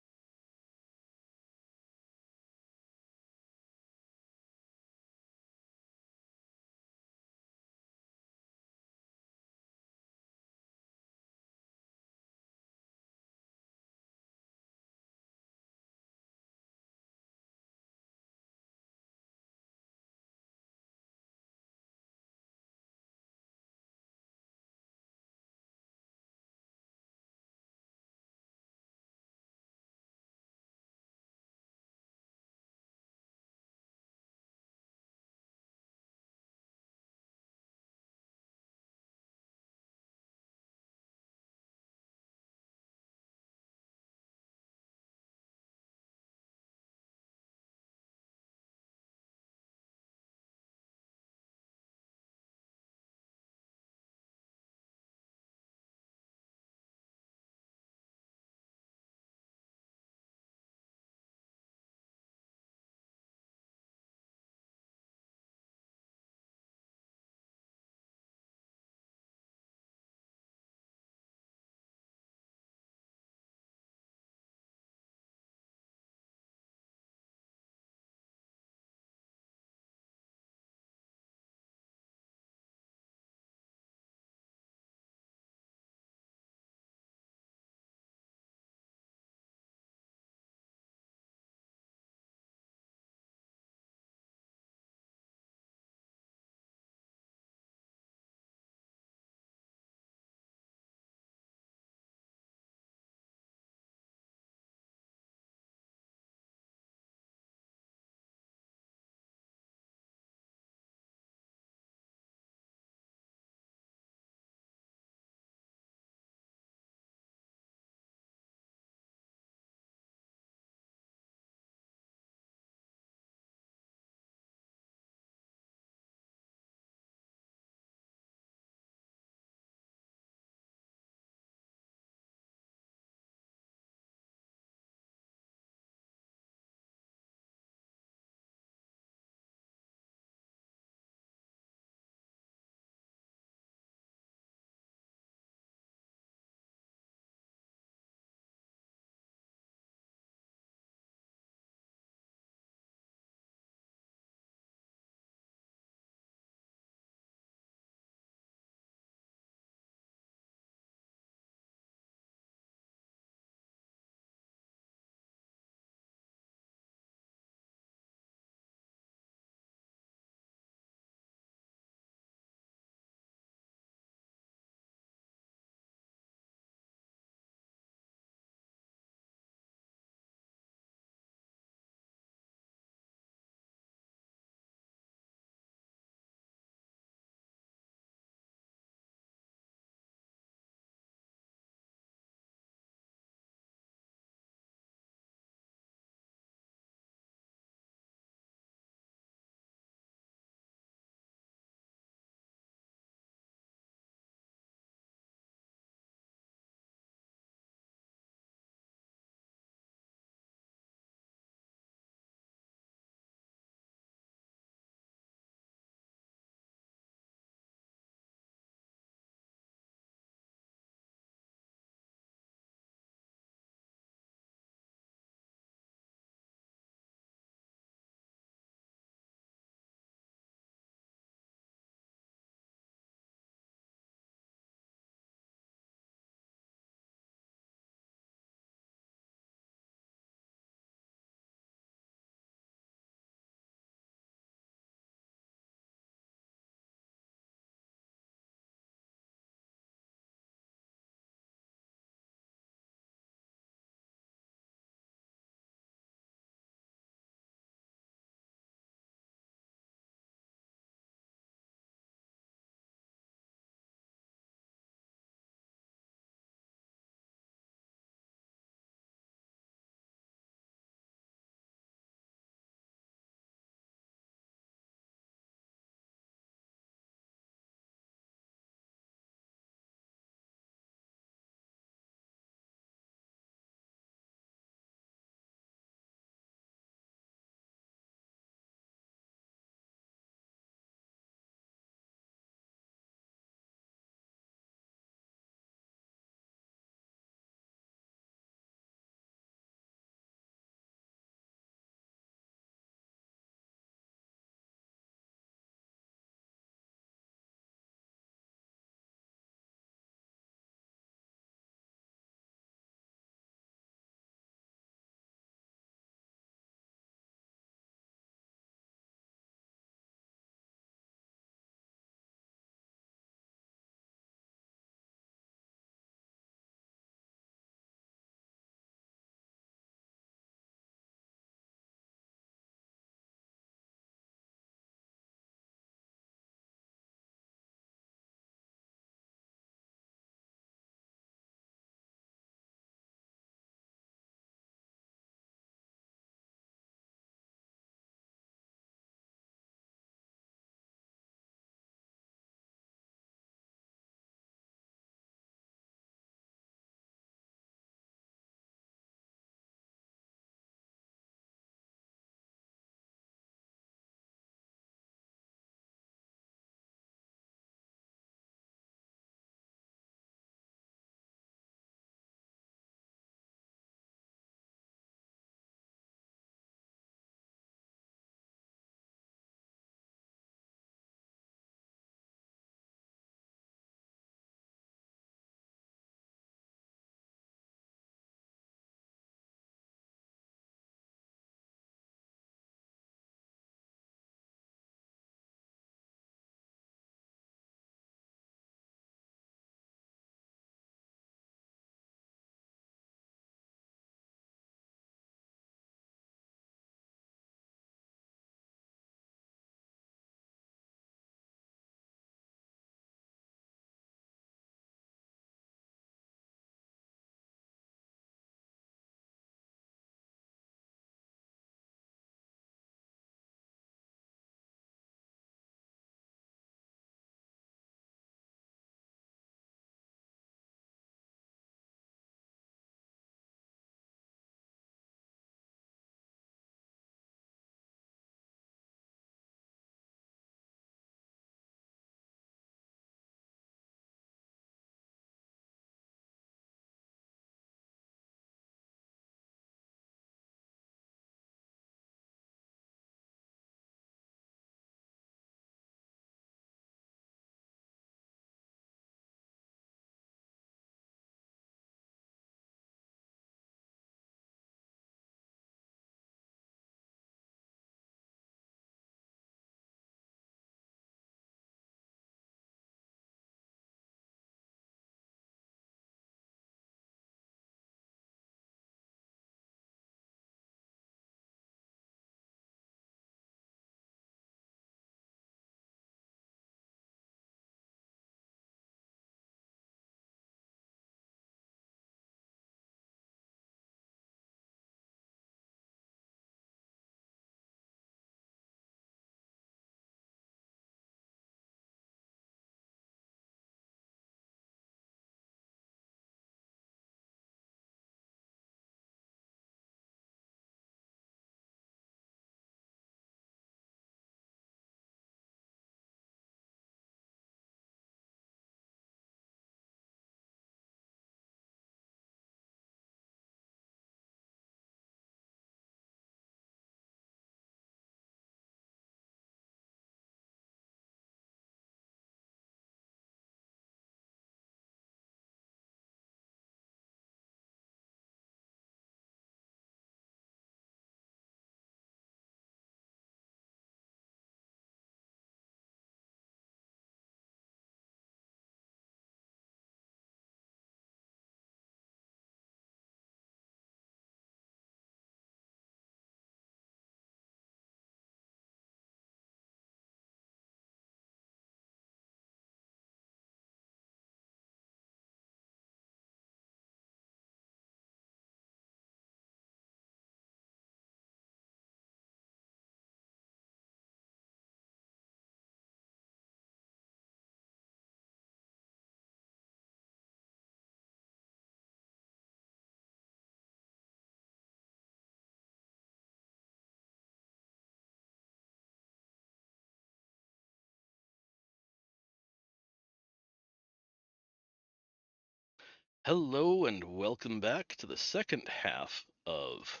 Hello and welcome back to the second half of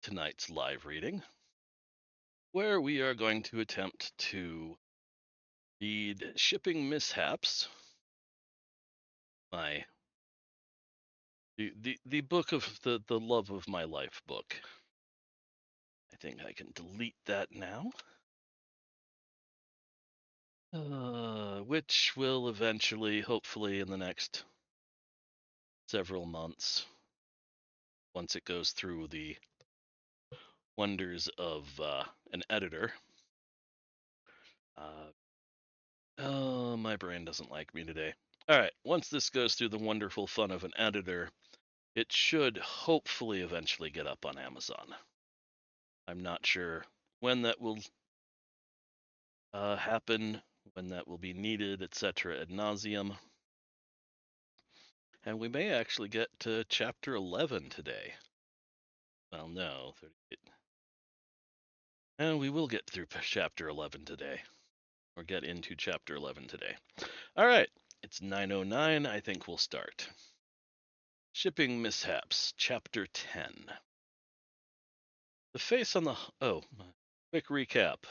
tonight's live reading, where we are going to attempt to read Shipping Mishaps, my the book of the love of my life book. I think I can delete that now. Which will eventually, hopefully in the next several months, once it goes through the wonders of an editor. Oh, my brain doesn't like me today. All right, once this goes through the wonderful fun of an editor, it should hopefully eventually get up on Amazon. I'm not sure when that will happen, when that will be needed, etc. ad nauseum. And we may actually get to chapter 11 today. Well, no, 38. And we will get through chapter 11 today, or get into chapter 11 today. All right, it's 9:09. I think we'll start. Shipping Mishaps, Chapter 10. The face on the... Oh, quick recap.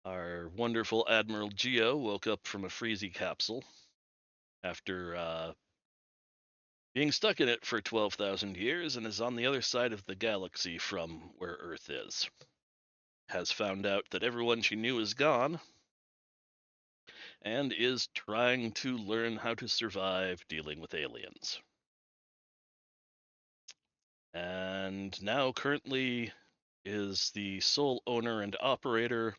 Our wonderful Admiral Geo woke up from a freezy capsule after being stuck in it for 12,000 years and is on the other side of the galaxy from where Earth is. Has found out that everyone she knew is gone and is trying to learn how to survive dealing with aliens. And now currently is the sole owner and operator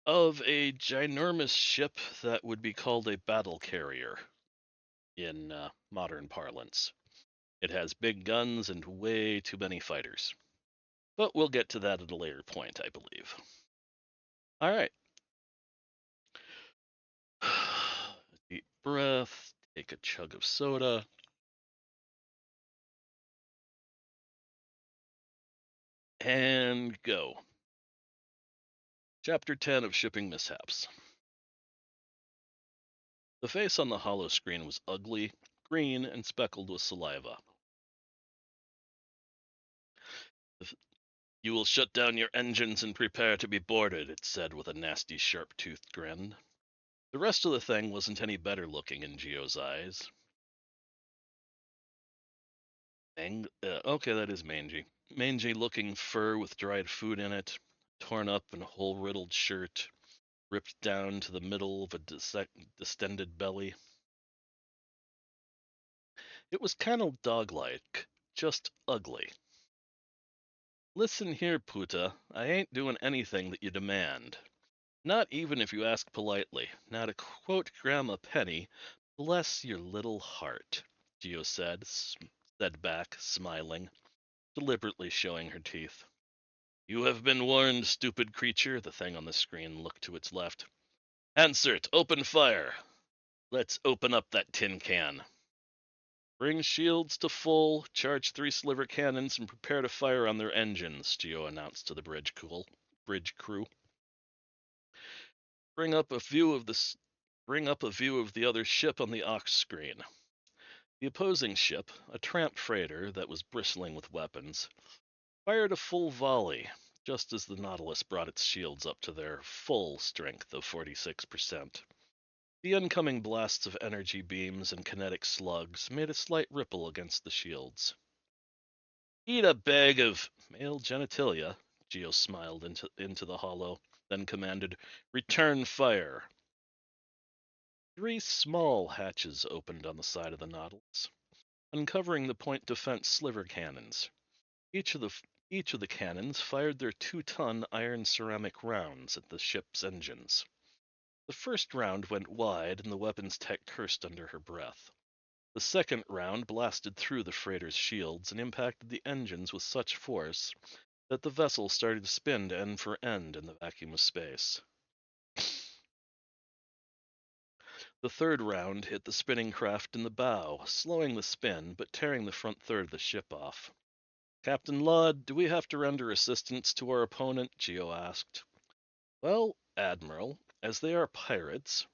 of a ginormous ship that would be called a battle carrier in modern parlance. It has big guns and way too many fighters. But we'll get to that at a later point, I believe. All right. Deep breath, take a chug of soda. And go. Chapter 10 of Shipping Mishaps. The face on the hollow screen was ugly, green, and speckled with saliva. You will shut down your engines and prepare to be boarded, it said with a nasty, sharp-toothed grin. The rest of the thing wasn't any better looking in Geo's eyes. Okay, that is mangy. Mangy-looking fur with dried food in it, torn up and hole-riddled shirt, ripped down to the middle of a distended belly. It was kind of dog-like, just ugly. Listen here, Puta, I ain't doing anything that you demand. Not even if you ask politely. Now to quote Grandma Penny, bless your little heart, Geo said back, smiling, deliberately showing her teeth. You have been warned, stupid creature, the thing on the screen looked to its left. Answer it, open fire. Let's open up that tin can. Bring shields to full, charge 3 sliver cannons, and prepare to fire on their engines, Geo announced to the bridge crew. Bring up a view of the other ship on the aux screen. The opposing ship, a tramp freighter that was bristling with weapons, fired a full volley, just as the Nautilus brought its shields up to their full strength of 46%. The incoming blasts of energy beams and kinetic slugs made a slight ripple against the shields. Eat a bag of male genitalia, Geo smiled into the hollow, then commanded, return fire. 3 small hatches opened on the side of the Nautilus, uncovering the point defense sliver cannons. Each of the cannons fired their 2-ton iron ceramic rounds at the ship's engines. The first round went wide and the weapons tech cursed under her breath. The second round blasted through the freighter's shields and impacted the engines with such force that the vessel started to spin end for end in the vacuum of space. The third round hit the spinning craft in the bow, slowing the spin but tearing the front third of the ship off. Captain Ludd, do we have to render assistance to our opponent? Geo asked. Well, Admiral, as they are pirates,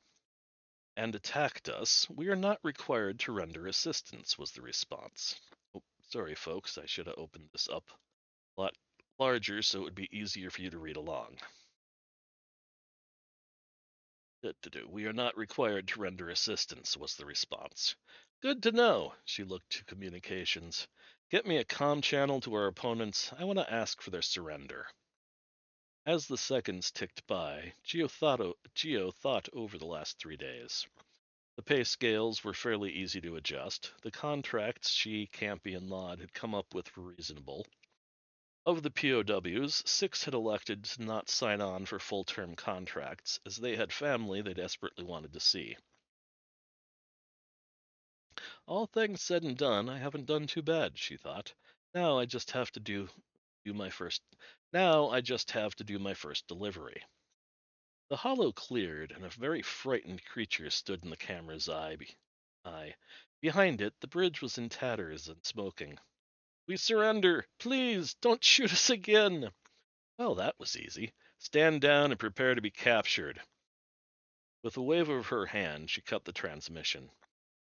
and attacked us, we are not required to render assistance, was the response. Oh, sorry, folks, I should have opened this up a lot larger so it would be easier for you to read along. We are not required to render assistance, was the response. Good to know. She looked to communications. Get me a comm channel to our opponents. I want to ask for their surrender. As the seconds ticked by, Geo thought over the last 3 days. The pay scales were fairly easy to adjust. The contracts she, Campy, and Laud had come up with were reasonable. Of the POWs, 6 had elected to not sign on for full-term contracts, as they had family they desperately wanted to see. All things said and done, I haven't done too bad, she thought. Now I just have to do my first delivery. The hollow cleared, and a very frightened creature stood in the camera's eye. Behind it, the bridge was in tatters and smoking. We surrender! Please, don't shoot us again! Well, that was easy. Stand down and prepare to be captured. With a wave of her hand, she cut the transmission.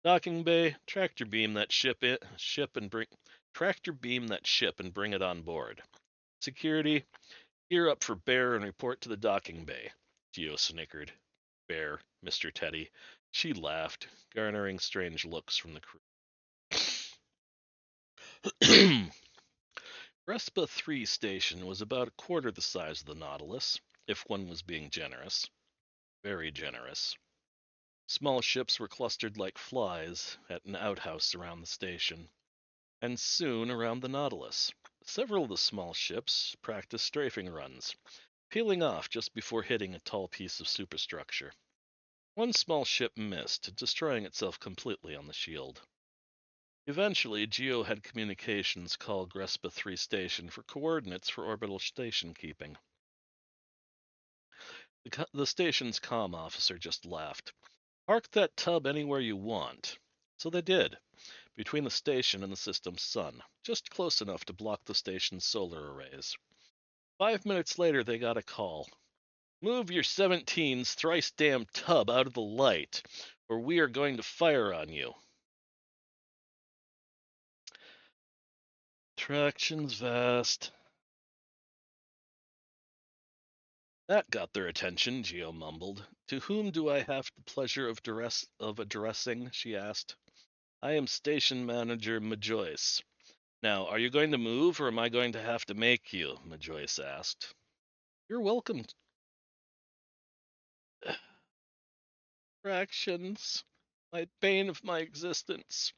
Docking bay, tractor beam that ship and bring it on board. Security, gear up for bear and report to the docking bay. Geo snickered. Bear, Mr. Teddy. She laughed, garnering strange looks from the crew. Respa 3 station was about a quarter the size of the Nautilus, if one was being generous. Very generous. Small ships were clustered like flies at an outhouse around the station, and soon around the Nautilus. Several of the small ships practiced strafing runs, peeling off just before hitting a tall piece of superstructure. One small ship missed, destroying itself completely on the shield. Eventually, Geo had communications call Grespa 3 station for coordinates for orbital station keeping. The station's comm officer just laughed. Park that tub anywhere you want. So they did, between the station and the system's sun, just close enough to block the station's solar arrays. 5 minutes later, they got a call. Move your 17's thrice damned tub out of the light, or we are going to fire on you. Traction's vast. That got their attention, Geo mumbled. To whom do I have the pleasure of addressing? She asked. I am station manager Majoyce. Now, are you going to move, or am I going to have to make you? Majoyce asked. You're welcome. Fractions, my bane of my existence.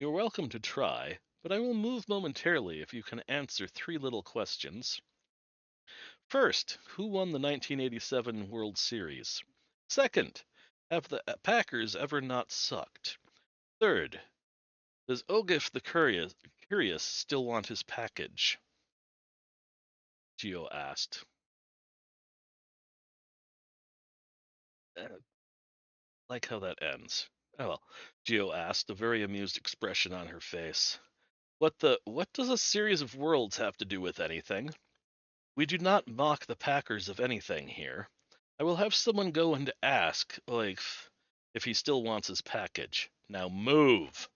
You're welcome to try, but I will move momentarily if you can answer 3 little questions. First, who won the 1987 World Series? Second, have the Packers ever not sucked? Third, does Ogif the Curious still want his package? Geo asked. Like how that ends. Oh well, Geo asked, a very amused expression on her face. What does a series of worlds have to do with anything? We do not mock the Packers of anything here. I will have someone go and ask, if he still wants his package. Now move!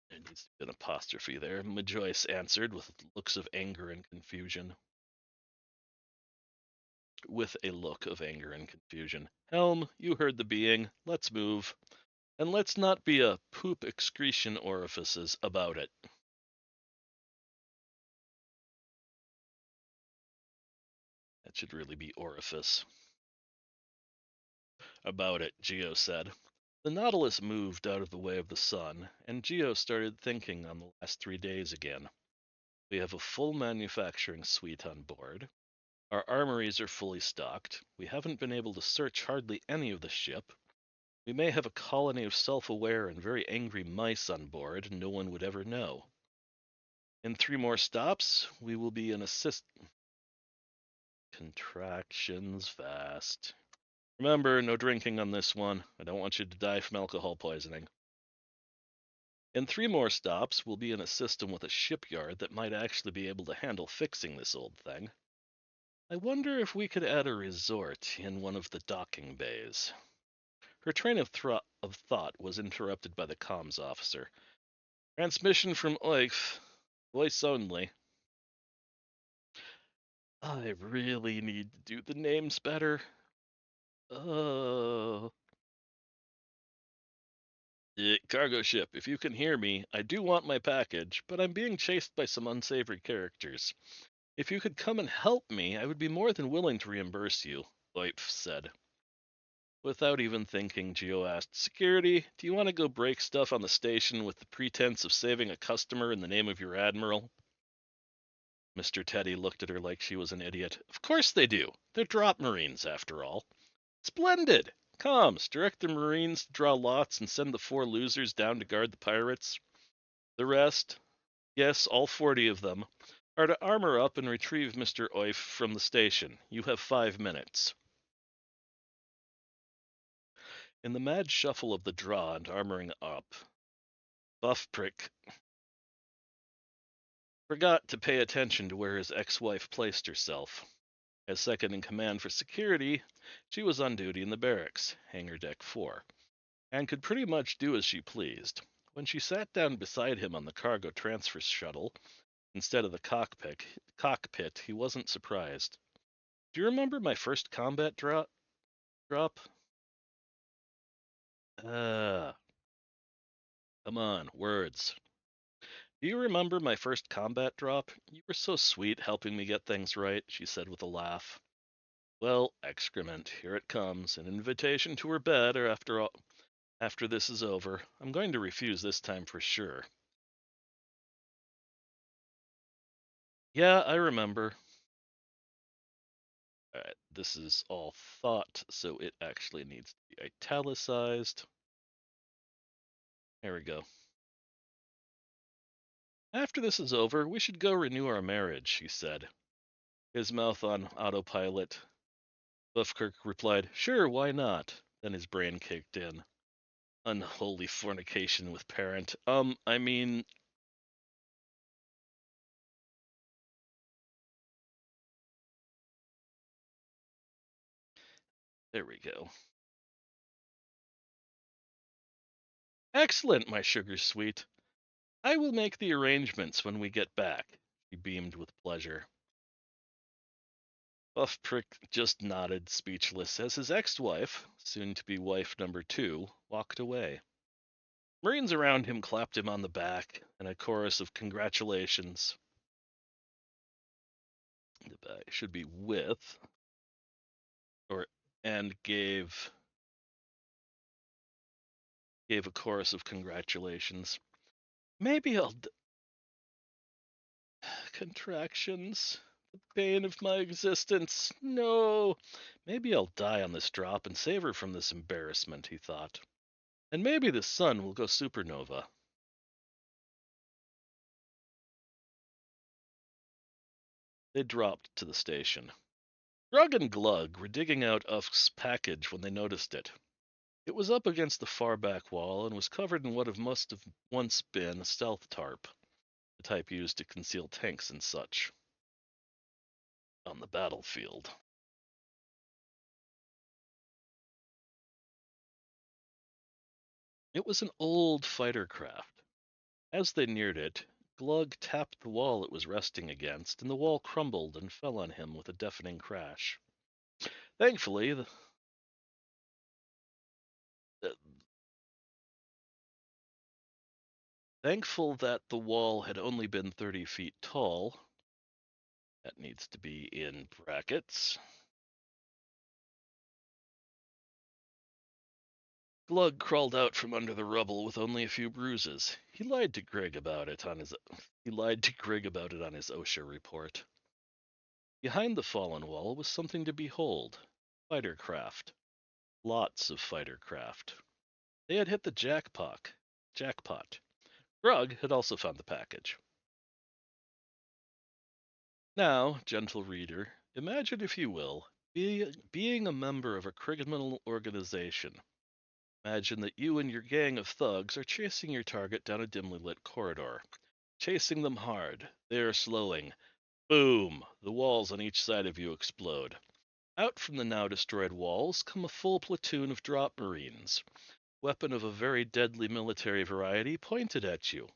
There needs to be an apostrophe there, Majoyce answered with looks of anger and confusion. With a look of anger and confusion. Helm, you heard the being. Let's move. And let's not be a poop excretion orifices about it. That should really be orifice. About it, Geo said. The Nautilus moved out of the way of the sun, and Geo started thinking on the last 3 days again. We have a full manufacturing suite on board. Our armories are fully stocked. We haven't been able to search hardly any of the ship. We may have a colony of self-aware and very angry mice on board, and no one would ever know. In 3 more stops, we will be an Contractions fast. Remember, no drinking on this one. I don't want you to die from alcohol poisoning. In 3 more stops, we'll be in a system with a shipyard that might actually be able to handle fixing this old thing. I wonder if we could add a resort in one of the docking bays. Her train of thought was interrupted by the comms officer. Transmission from OIF. Voice only. I really need to do the names better. Oh. Cargo ship, if you can hear me, I do want my package, but I'm being chased by some unsavory characters. If you could come and help me, I would be more than willing to reimburse you, Oip said. Without even thinking, Geo asked, Security, do you want to go break stuff on the station with the pretense of saving a customer in the name of your admiral? Mr. Teddy looked at her like she was an idiot. Of course they do. They're drop marines, after all. Splendid! Comms, direct the marines to draw lots and send the 4 losers down to guard the pirates. The rest, yes, all 40 of them, are to armor up and retrieve Mr. Oif from the station. You have 5 minutes. In the mad shuffle of the draw and armoring up, Buffprick forgot to pay attention to where his ex-wife placed herself. As second in command for security, she was on duty in the barracks, hangar deck 4, and could pretty much do as she pleased. When she sat down beside him on the cargo transfer shuttle, instead of the cockpit, he wasn't surprised. Do you remember my first combat drop? Come on, words. Do you remember my first combat drop? You were so sweet helping me get things right, she said with a laugh. Well, excrement, here it comes, an invitation to her bed, or after this is over. I'm going to refuse this time for sure. Yeah, I remember. Alright, this is all thought, so it actually needs to be italicized. There we go. After this is over, we should go renew our marriage, he said, his mouth on autopilot. Buffkirk replied, Sure, why not? Then his brain kicked in. Unholy fornication with parent. I mean... There we go. Excellent, my sugar sweet. I will make the arrangements when we get back. He beamed with pleasure. Buffprick just nodded, speechless, as his ex-wife, soon-to-be wife number 2, walked away. Marines around him clapped him on the back, and a chorus of congratulations. The back should be with, and gave a chorus of congratulations. Maybe I'll contractions, the bane of my existence. No, maybe I'll die on this drop and save her from this embarrassment, he thought. And maybe the sun will go supernova. They dropped to the station. Grug and Glug were digging out Uff's package when they noticed it. It was up against the far back wall and was covered in what must have once been a stealth tarp, the type used to conceal tanks and such on the battlefield. It was an old fighter craft. As they neared it, Glug tapped the wall it was resting against, and the wall crumbled and fell on him with a deafening crash. Thankfully, thankful that the wall had only been 30 feet tall. That needs to be in brackets. Glug crawled out from under the rubble with only a few bruises. He lied to Grigg about it on his OSHA report. Behind the fallen wall was something to behold. Fighter craft. Lots of fighter craft. They had hit the jackpot. Grug had also found the package. Now, gentle reader, imagine, if you will, being a member of a criminal organization. Imagine that you and your gang of thugs are chasing your target down a dimly lit corridor. Chasing them hard. They are slowing. Boom! The walls on each side of you explode. Out from the now destroyed walls come a full platoon of drop marines, weapon of a very deadly military variety pointed at you.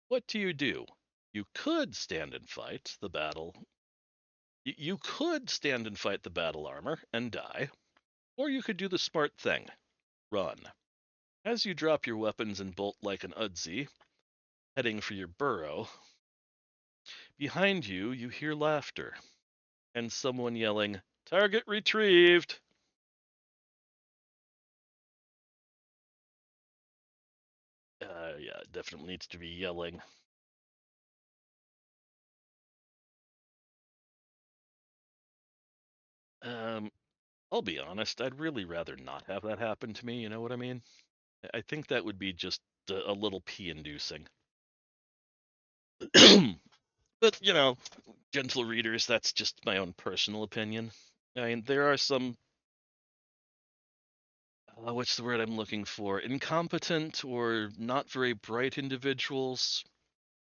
What do? You could stand and fight the battle. You could stand and fight the battle armor and die, or you could do the smart thing, run. As you drop your weapons and bolt like an Udzi, heading for your burrow, behind you you hear laughter and someone yelling, "Target retrieved!" Yeah, it definitely needs to be yelling. Um, I'll be honest, I'd really rather not have that happen to me, you know what I mean? I think that would be just a little pee inducing. But, gentle readers, that's just my own personal opinion. I mean, there are some, what's the word I'm looking for? Incompetent or not very bright individuals.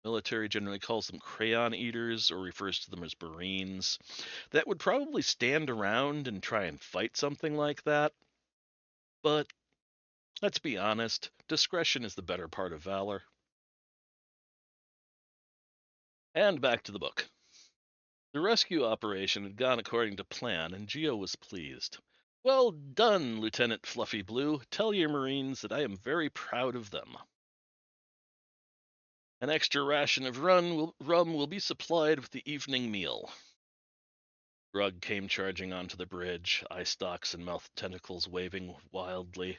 Military generally calls them crayon eaters or refers to them as Marines. That would probably stand around and try and fight something like that. But let's be honest, discretion is the better part of valor. And back to the book. The rescue operation had gone according to plan, and Geo was pleased. Well done, Lieutenant Fluffy Blue. Tell your Marines that I am very proud of them. An extra ration of rum will be supplied with the evening meal. Grug came charging onto the bridge, eye stalks and mouth tentacles waving wildly.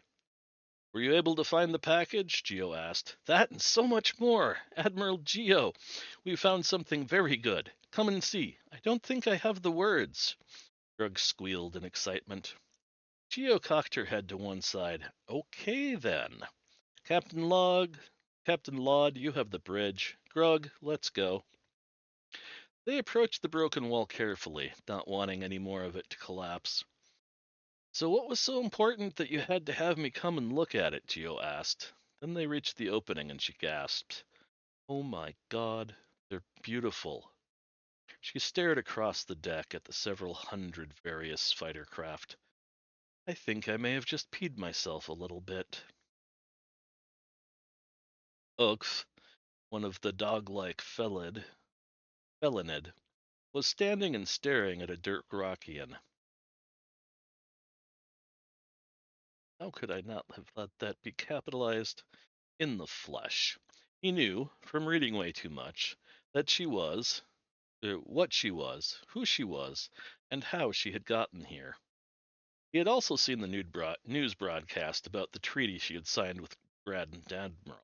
Were you able to find the package? Geo asked. That and so much more. Admiral Geo, we found something very good. Come and see. I don't think I have the words. Grug squealed in excitement. Geo cocked her head to one side. Okay then. Captain Laud, you have the bridge. Grug, let's go. They approached the broken wall carefully, not wanting any more of it to collapse. So what was so important that you had to have me come and look at it? Geo asked. Then they reached the opening and she gasped. Oh my god, they're beautiful. She stared across the deck at the several hundred various fighter craft. I think I may have just peed myself a little bit. Oakth, one of the dog-like Felid, was standing and staring at a dirt Rockian. How could I not have let that be capitalized? In the flesh. He knew, from reading way too much, that she was, what she was, who she was, and how she had gotten here. He had also seen the news broadcast about the treaty she had signed with Grand Admiral.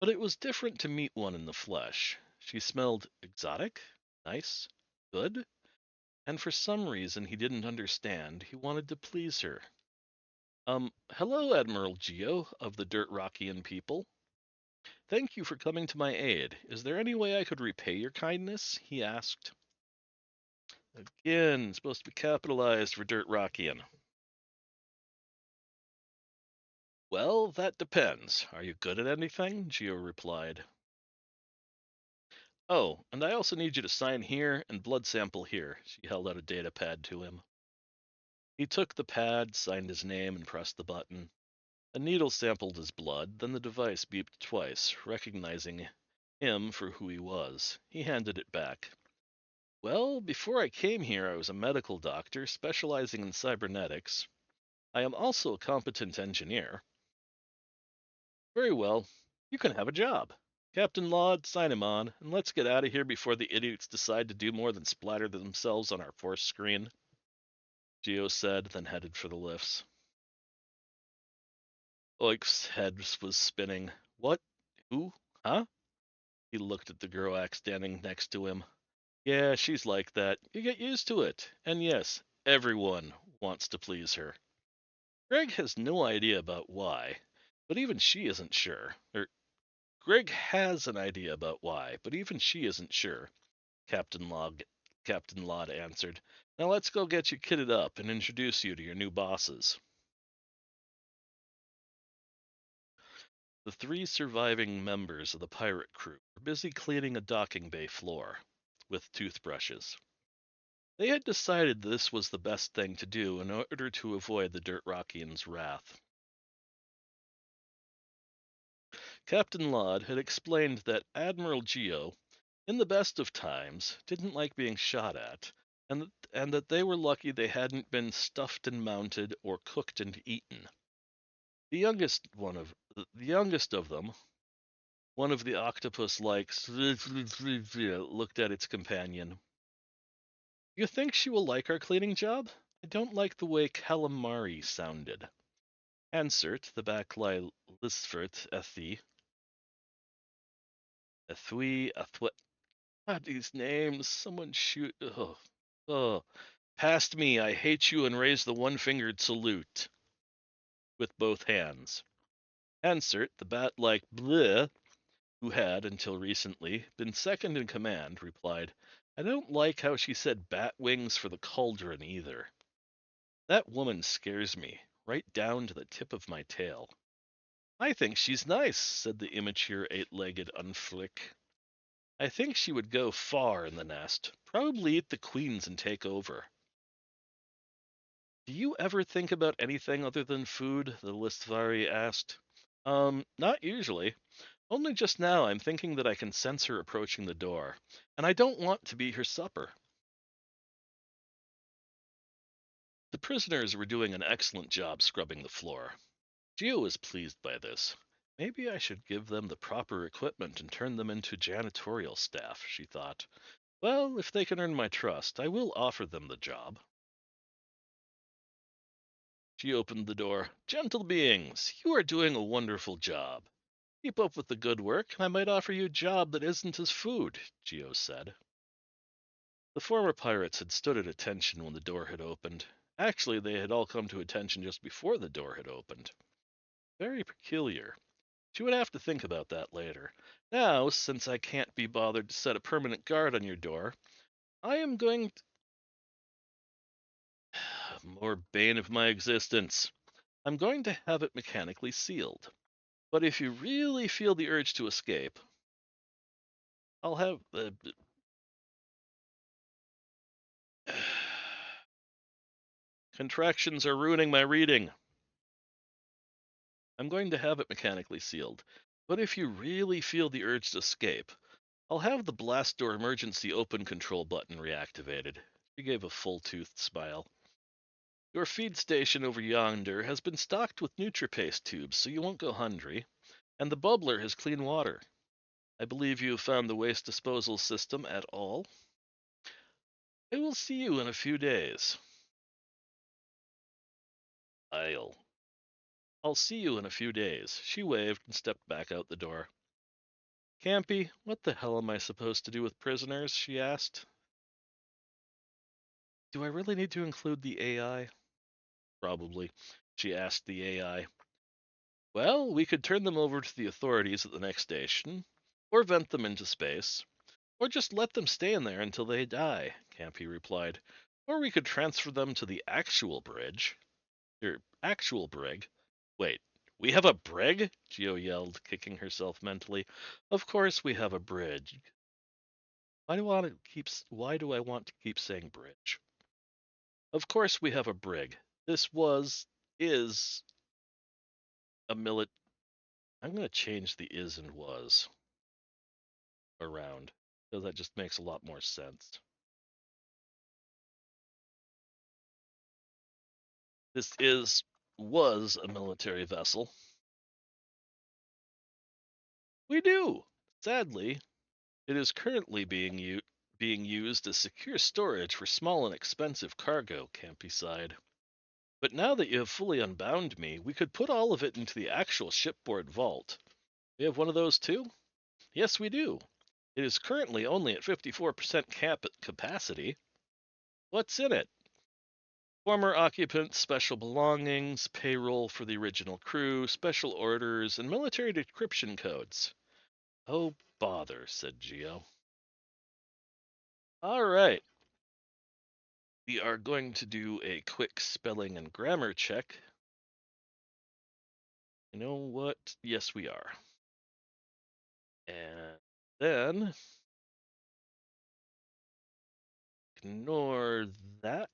But it was different to meet one in the flesh. She smelled exotic, nice, good, and for some reason he didn't understand, he wanted to please her. Hello, Admiral Geo of the Dirt Rockian people. Thank you for coming to my aid. Is there any way I could repay your kindness? He asked. Again, supposed to be capitalized for Dirt Rockian. Well, that depends. Are you good at anything? Geo replied. Oh, and I also need you to sign here and blood sample here. She held out a data pad to him. He took the pad, signed his name, and pressed the button. A needle sampled his blood, then the device beeped twice, recognizing him for who he was. He handed it back. Well, before I came here, I was a medical doctor specializing in cybernetics. I am also a competent engineer. Very well. You can have a job. Captain Laud, sign him on, and let's get out of here before the idiots decide to do more than splatter themselves on our force screen. Geo said, then headed for the lifts. Oik's head was spinning. What? Who? Huh? He looked at the Groax standing next to him. Yeah, she's like that. You get used to it. And yes, everyone wants to please her. Greg has no idea about why, but even she isn't sure. Greg has an idea about why, but even she isn't sure. Captain Laud answered. Now let's go get you kitted up and introduce you to your new bosses. The three surviving members of the pirate crew were busy cleaning a docking bay floor. with toothbrushes. They had decided this was the best thing to do in order to avoid the Dirt Rockians' wrath. Captain Laud had explained that Admiral Geo, in the best of times, didn't like being shot at, and that they were lucky they hadn't been stuffed and mounted or cooked and eaten. The youngest of them, one of the octopus likes looked at its companion. You think she will like our cleaning job? I don't like the way calamari sounded. Ansert, the backlie Lisfert, Ethui, God, these names. Someone shoot. Oh. Past me, I hate you, and raise the one-fingered salute with both hands. Ansert, the bat-like bleh, who had, until recently, been second in command, replied, I don't like how she said bat wings for the cauldron either. That woman scares me, right down to the tip of my tail. I think she's nice, said the immature eight-legged unflick. I think she would go far in the nest, probably eat the queens and take over. Do you ever think about anything other than food? The Listvari asked. Not usually. Only just now I'm thinking that I can sense her approaching the door, and I don't want to be her supper. The prisoners were doing an excellent job scrubbing the floor. Geo was pleased by this. Maybe I should give them the proper equipment and turn them into janitorial staff, she thought. Well, if they can earn my trust, I will offer them the job. She opened the door. Gentle beings, you are doing a wonderful job. Keep up with the good work, and I might offer you a job that isn't as food, Geo said. The former pirates had stood at attention when the door had opened. Actually, they had all come to attention just before the door had opened. Very peculiar. She would have to think about that later. Now, since I can't be bothered to set a permanent guard on your door, I am going to... More bane of my existence. I'm going to have it mechanically sealed. But if you really feel the urge to escape, I'll have... Contractions are ruining my reading. I'm going to have it mechanically sealed. But if you really feel the urge to escape, I'll have the blast door emergency open control button reactivated. She gave a full-toothed smile. Your feed station over yonder has been stocked with NutriPaste tubes, so you won't go hungry. And the bubbler has clean water. I believe you have found the waste disposal system at all. I will see you in a few days. I'll see you in a few days. She waved and stepped back out the door. Campy, what the hell am I supposed to do with prisoners? She asked. Do I really need to include the AI? Probably. She asked the AI. Well, we could turn them over to the authorities at the next station, or vent them into space, or just let them stay in there until they die, Campy replied. Or we could transfer them to the actual bridge. Actual brig. Wait, we have a brig? Geo yelled, kicking herself mentally. Of course we have a bridge. Why do I want to keep saying bridge? Of course we have a brig. Is a millet. I'm going to change the is and was around, because that just makes a lot more sense. Was a military vessel. We do. Sadly, it is currently being used as secure storage for small and expensive cargo, Campy sighed. But now that you have fully unbound me, we could put all of it into the actual shipboard vault. We have one of those too? Yes, we do. It is currently only at 54% capacity. What's in it? Former occupants, special belongings, payroll for the original crew, special orders, and military decryption codes. Oh, bother, said Geo. All right. We are going to do a quick spelling and grammar check. You know what? Yes, we are. And then ignore that.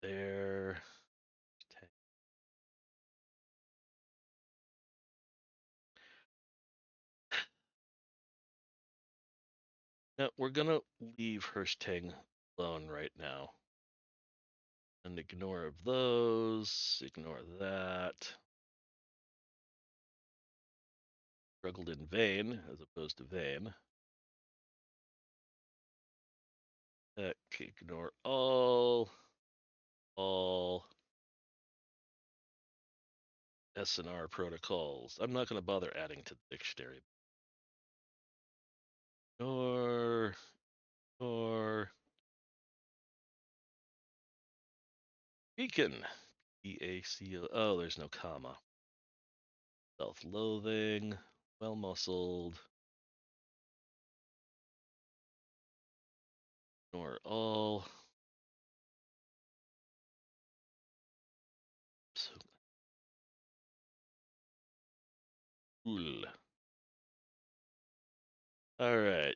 There. Now, we're gonna leave Hirschtang alone right now. And ignore of those, ignore that. Struggled in vain as opposed to vain. Ignore all SNR protocols. I'm not going to bother adding to the dictionary. Or beacon. EACL. Oh, there's no comma. Self-loathing. Well-muscled. Ignore all. Cool. All right.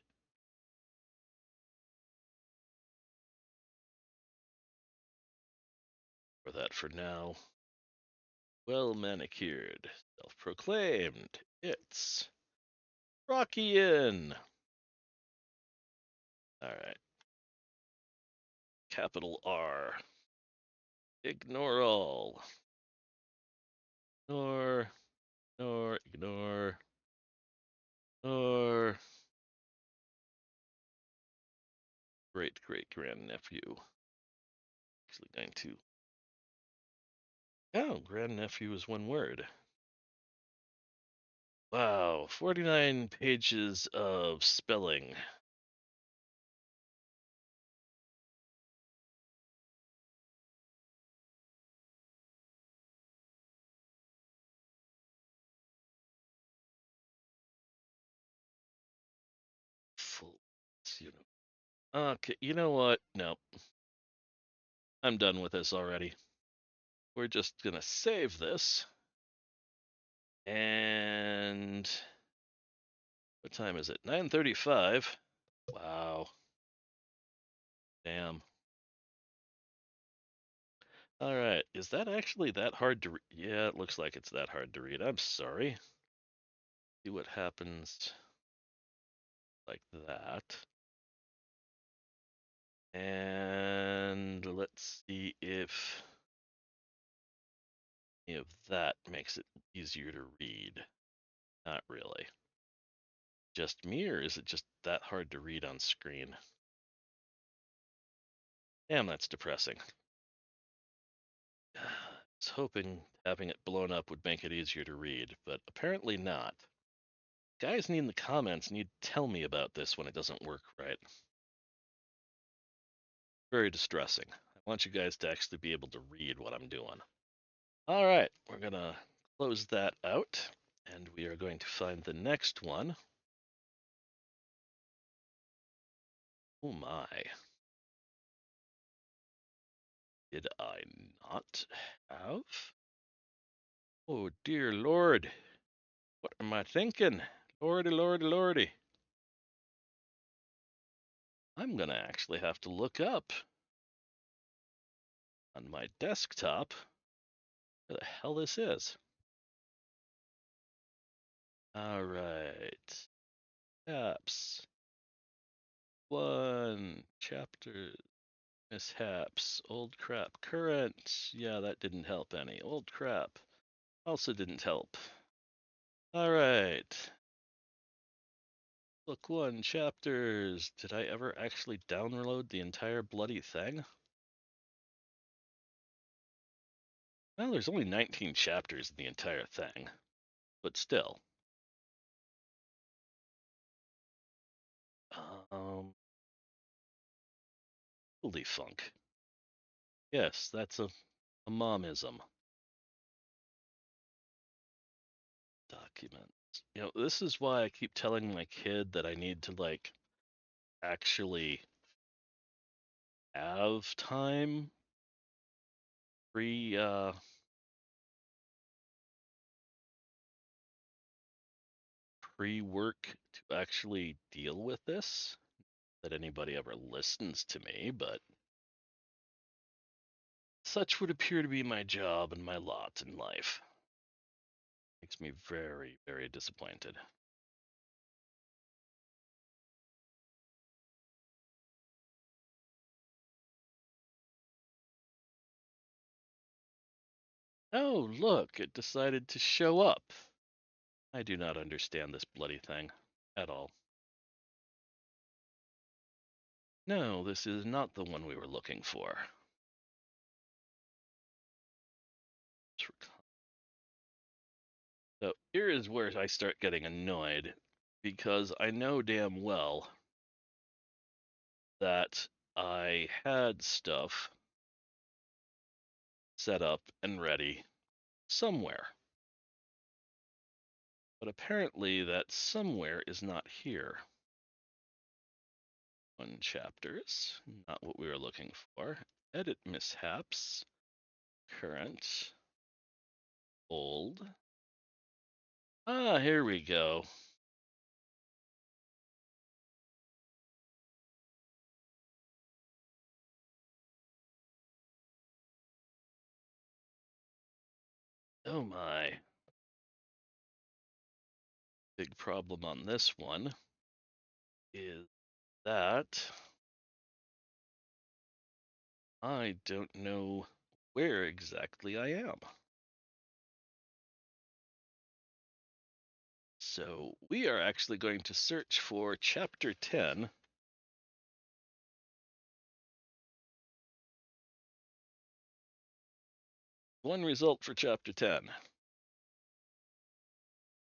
For that for now. Well manicured. Self-proclaimed. It's Rockian. All right. Capital R. Ignore all. Ignore. Ignore. Great grandnephew. Actually, going to. Oh, grandnephew is one word. Wow, 49 pages of spelling. Full, okay, you know what? No. I'm done with this already. We're just gonna save this. And what time is it? 9:35. Wow. Damn. All right. Is that actually that hard to read? Yeah, it looks like it's that hard to read. I'm sorry. See what happens like that. And let's see if any of that makes it easier to read. Not really. Just me, or is it just that hard to read on screen? Damn, that's depressing. I was hoping having it blown up would make it easier to read, but apparently not. Guys in the comments need to tell me about this when it doesn't work right. Very distressing. I want you guys to actually be able to read what I'm doing. All right, we're gonna close that out, and we are going to find the next one. Oh my. Did I not have? Oh dear Lord. What am I thinking? Lordy, lordy, lordy. I'm gonna actually have to look up on my desktop where the hell this is. All right. Apps. One. Chapter. Mishaps. Old crap. Current. Yeah, that didn't help any. Old crap. Also didn't help. All right. Book one. Chapters. Did I ever actually download the entire bloody thing? Well, there's only 19 chapters in the entire thing. But still. Holy funk. Yes, that's a momism. Documents. This is why I keep telling my kid that I need to, actually have time pre pre-work to actually deal with this. that anybody ever listens to me, but such would appear to be my job and my lot in life. Makes me very, very disappointed. Oh, look, it decided to show up. I do not understand this bloody thing at all. No, this is not the one we were looking for. So here is where I start getting annoyed, because I know damn well that I had stuff set up and ready somewhere. But apparently that somewhere is not here. One chapters, not what we were looking for. Edit mishaps. Current. Old. Ah, here we go. Oh my. Big problem on this one is that I don't know where exactly I am. So we are actually going to search for chapter 10. One result for chapter 10.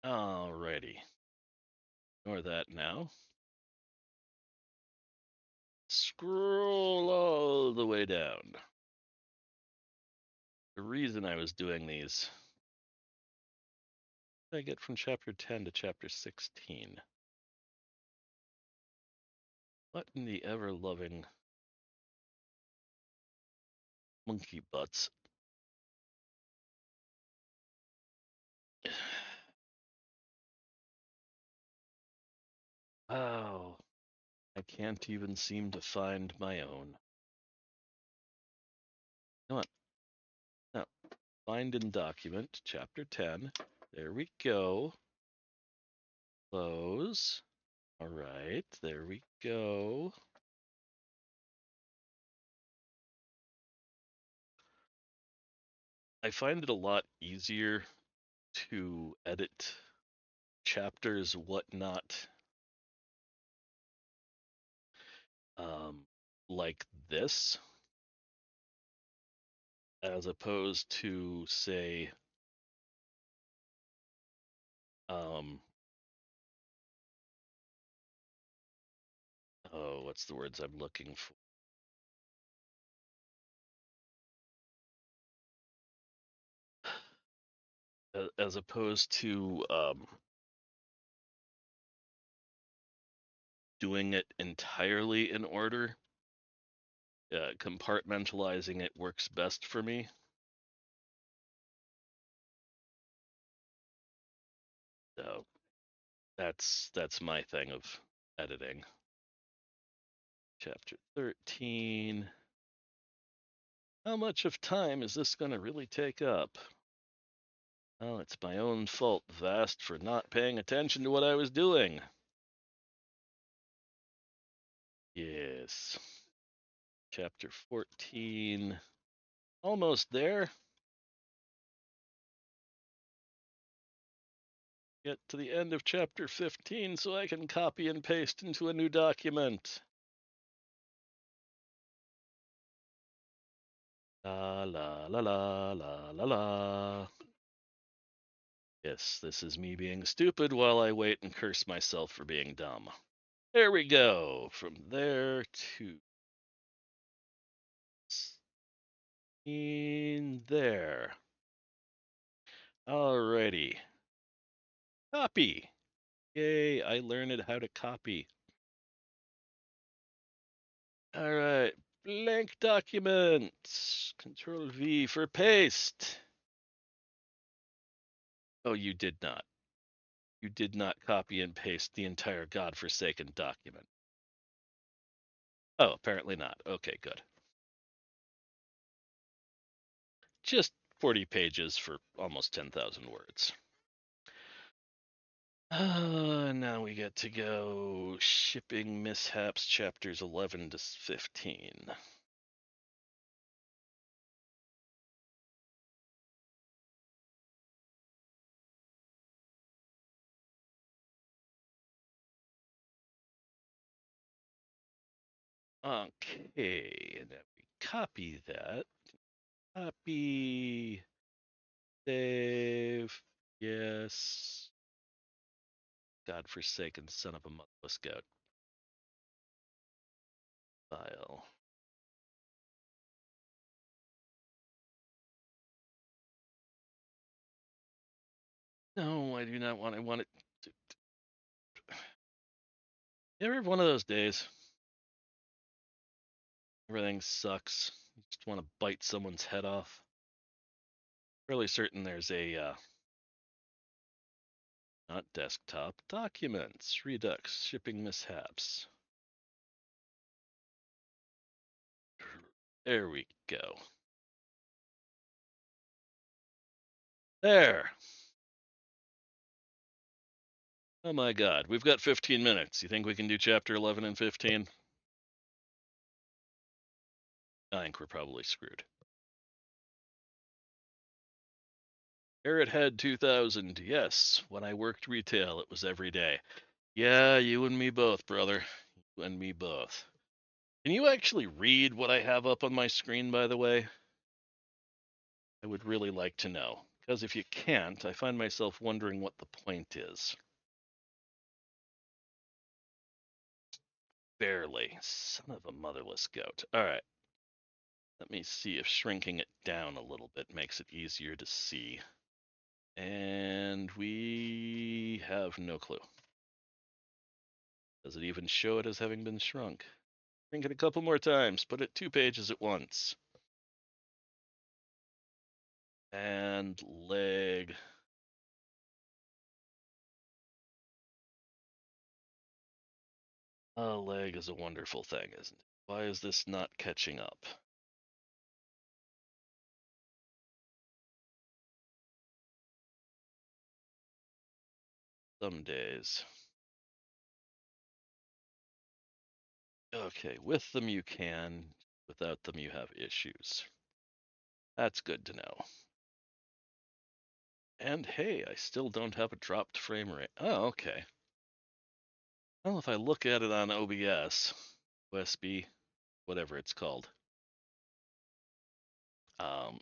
Alrighty. Ignore that now. Scroll all the way down. The reason I was doing these, what did I get from chapter 10 to chapter 16? What in the ever-loving monkey butts? Oh, I can't even seem to find my own. Come on. No. Find in document, chapter 10. There we go. Close. All right, there we go. I find it a lot easier to edit chapters, whatnot, like this, as opposed to, say, oh, what's the words I'm looking for? As opposed to doing it entirely in order. Compartmentalizing it works best for me. So that's my thing of editing. Chapter 13. How much of time is this going to really take up? Well, it's my own fault, Vast, for not paying attention to what I was doing. Yes. Chapter 14. Almost there. Get to the end of chapter 15 so I can copy and paste into a new document. La la la la la la la. Yes, this is me being stupid while I wait and curse myself for being dumb. There we go. From there to in there. Alrighty. Copy. Yay, I learned how to copy. Alright. Blank document. Control V for paste. Oh, you did not. You did not copy and paste the entire godforsaken document. Oh, apparently not. Okay, good. Just 40 pages for almost 10,000 words. Now we get to go shipping mishaps chapters 11 to 15. Okay, and then we copy that. Copy, save, yes. Godforsaken son of a motherless goat. File. No, I do not want. I want it. You ever have one of those days? Everything sucks. You just want to bite someone's head off. Fairly certain there's a not desktop documents, Redux, shipping mishaps. There we go. There. Oh my god, we've got 15 minutes. You think we can do chapter 11 and 15? I think we're probably screwed. Carrot Head 2000. Yes, when I worked retail, it was every day. Yeah, you and me both, brother. You and me both. Can you actually read what I have up on my screen, by the way? I would really like to know. Because if you can't, I find myself wondering what the point is. Barely. Son of a motherless goat. All right. Let me see if shrinking it down a little bit makes it easier to see. And we have no clue. Does it even show it as having been shrunk? Shrink it a couple more times. Put it 2 pages at once. And leg. A leg is a wonderful thing, isn't it? Why is this not catching up? Some days. Okay, with them you can, without them you have issues. That's good to know. And hey, I still don't have a dropped frame rate. Oh, okay. Well, if I look at it on OBS, USB, whatever it's called,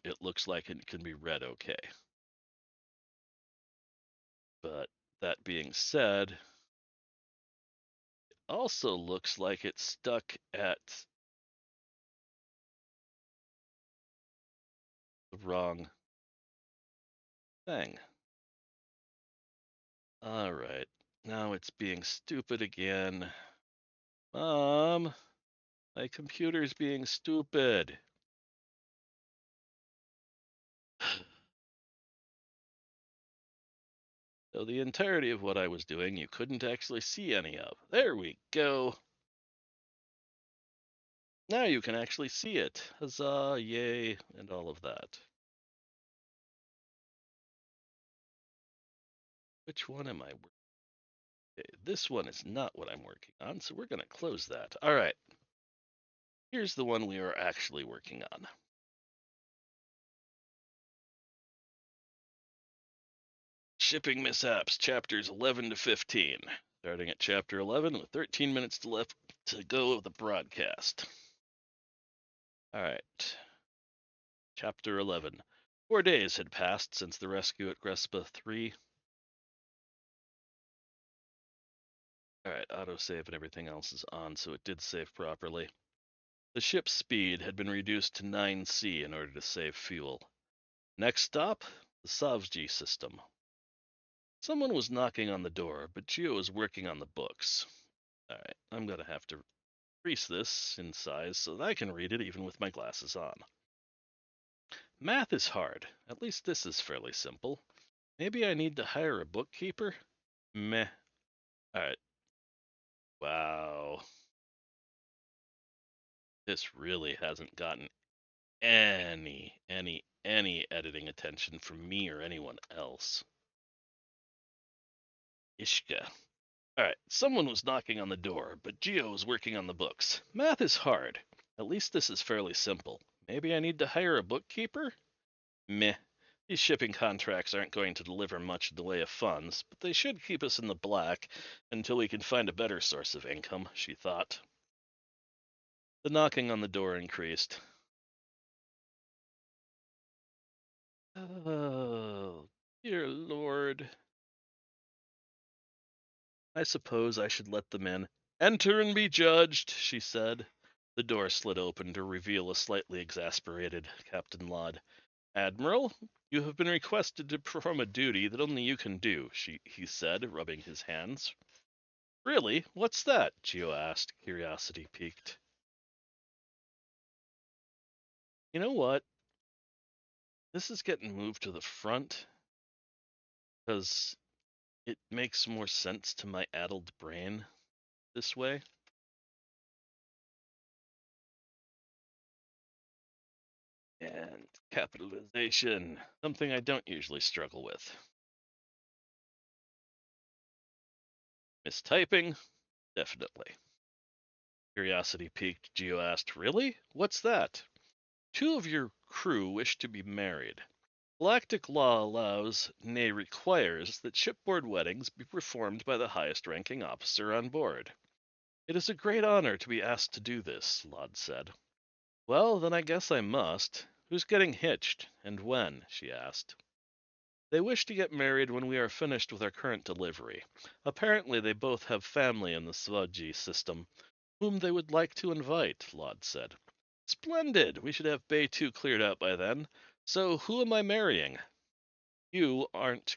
it looks like it can be read okay. But that being said, it also looks like it's stuck at the wrong thing. All right, now it's being stupid again. Mom, my computer's being stupid. So the entirety of what I was doing, you couldn't actually see any of. There we go. Now you can actually see it. Huzzah, yay, and all of that. Which one am I working? Okay, this one is not what I'm working on, so we're going to close that. All right. Here's the one we are actually working on. Shipping mishaps, chapters 11 to 15. Starting at chapter 11 with 13 minutes left to go of the broadcast. All right. Chapter 11. 4 days had passed since the rescue at Grespa 3. Alright, autosave and everything else is on, so it did save properly. The ship's speed had been reduced to 9C in order to save fuel. Next stop, the Savji system. Someone was knocking on the door, but Gio was working on the books. Alright, I'm gonna have to increase this in size so that I can read it even with my glasses on. Math is hard. At least this is fairly simple. Maybe I need to hire a bookkeeper? Meh. Alright. Wow. This really hasn't gotten any editing attention from me or anyone else. Ishka. Alright, someone was knocking on the door, but Geo was working on the books. Math is hard. At least this is fairly simple. Maybe I need to hire a bookkeeper? Meh. These shipping contracts aren't going to deliver much in the way of funds, but they should keep us in the black until we can find a better source of income, she thought. The knocking on the door increased. Oh, dear Lord. I suppose I should let them in. Enter and be judged, she said. The door slid open to reveal a slightly exasperated Captain Lod. Admiral, you have been requested to perform a duty that only you can do, he said, rubbing his hands. Really? What's that? Geo asked, curiosity piqued. You know what? This is getting moved to the front because it makes more sense to my addled brain this way. And capitalization, something I don't usually struggle with. Mistyping? Definitely. Curiosity piqued, Geo asked, Really? What's that? 2 of your crew wish to be married. Galactic law allows, nay requires, that shipboard weddings be performed by the highest ranking officer on board. It is a great honor to be asked to do this, Lod said. Well, then I guess I must. Who's getting hitched, and when? She asked. They wish to get married when we are finished with our current delivery. Apparently they both have family in the Swaji system, whom they would like to invite, Lod said. Splendid! We should have Bay 2 cleared out by then. So who am I marrying? You aren't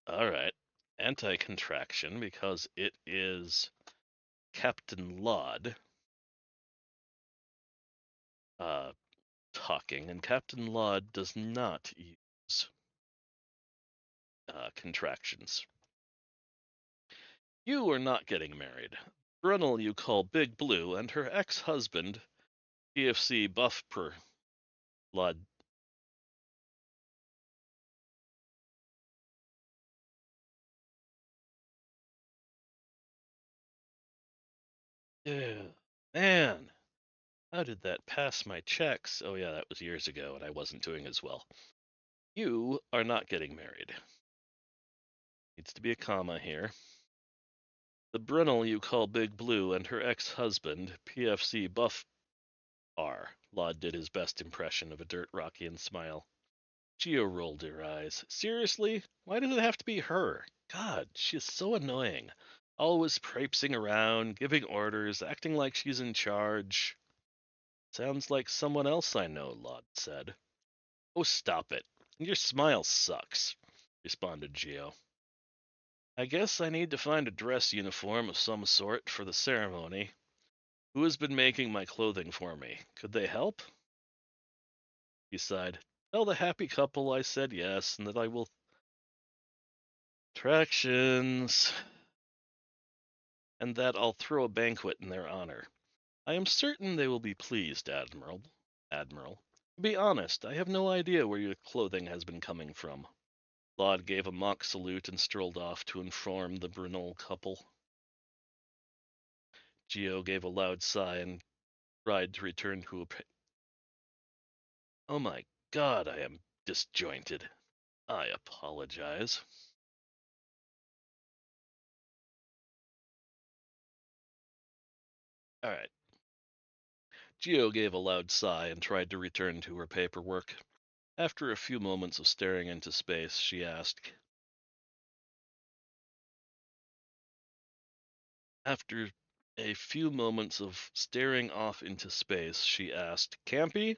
Alright. Anti-contraction, because it is Captain Lod talking, and Captain Lod does not use contractions. You are not getting married. Brunel you call Big Blue, and her ex-husband, PFC Buffper Lod. Ew, man, how did that pass my checks? Oh yeah, that was years ago, and I wasn't doing as well. You are not getting married. Needs to be a comma here. The Brunel you call Big Blue and her ex-husband, PFC Buff R. Lod did his best impression of a Dirt Rockian smile. Geo rolled her eyes. Seriously? Why does it have to be her? God, she is so annoying. Always traipsing around, giving orders, acting like she's in charge. Sounds like someone else I know, Lod said. Oh, stop it. Your smile sucks, responded Geo. I guess I need to find a dress uniform of some sort for the ceremony. Who has been making my clothing for me? Could they help? He sighed. Tell the happy couple I said yes, and that I will. Attractions. And that I'll throw a banquet in their honor. I am certain they will be pleased, Admiral. To be honest, I have no idea where your clothing has been coming from. Lod gave a mock salute and strolled off to inform the Brunel couple. Geo gave a loud sigh and tried to return to a. Oh my god, I am disjointed. I apologize. Alright. Geo gave a loud sigh and tried to return to her paperwork. After a few moments of staring into space, she asked, After a few moments of staring off into space, she asked, Campy,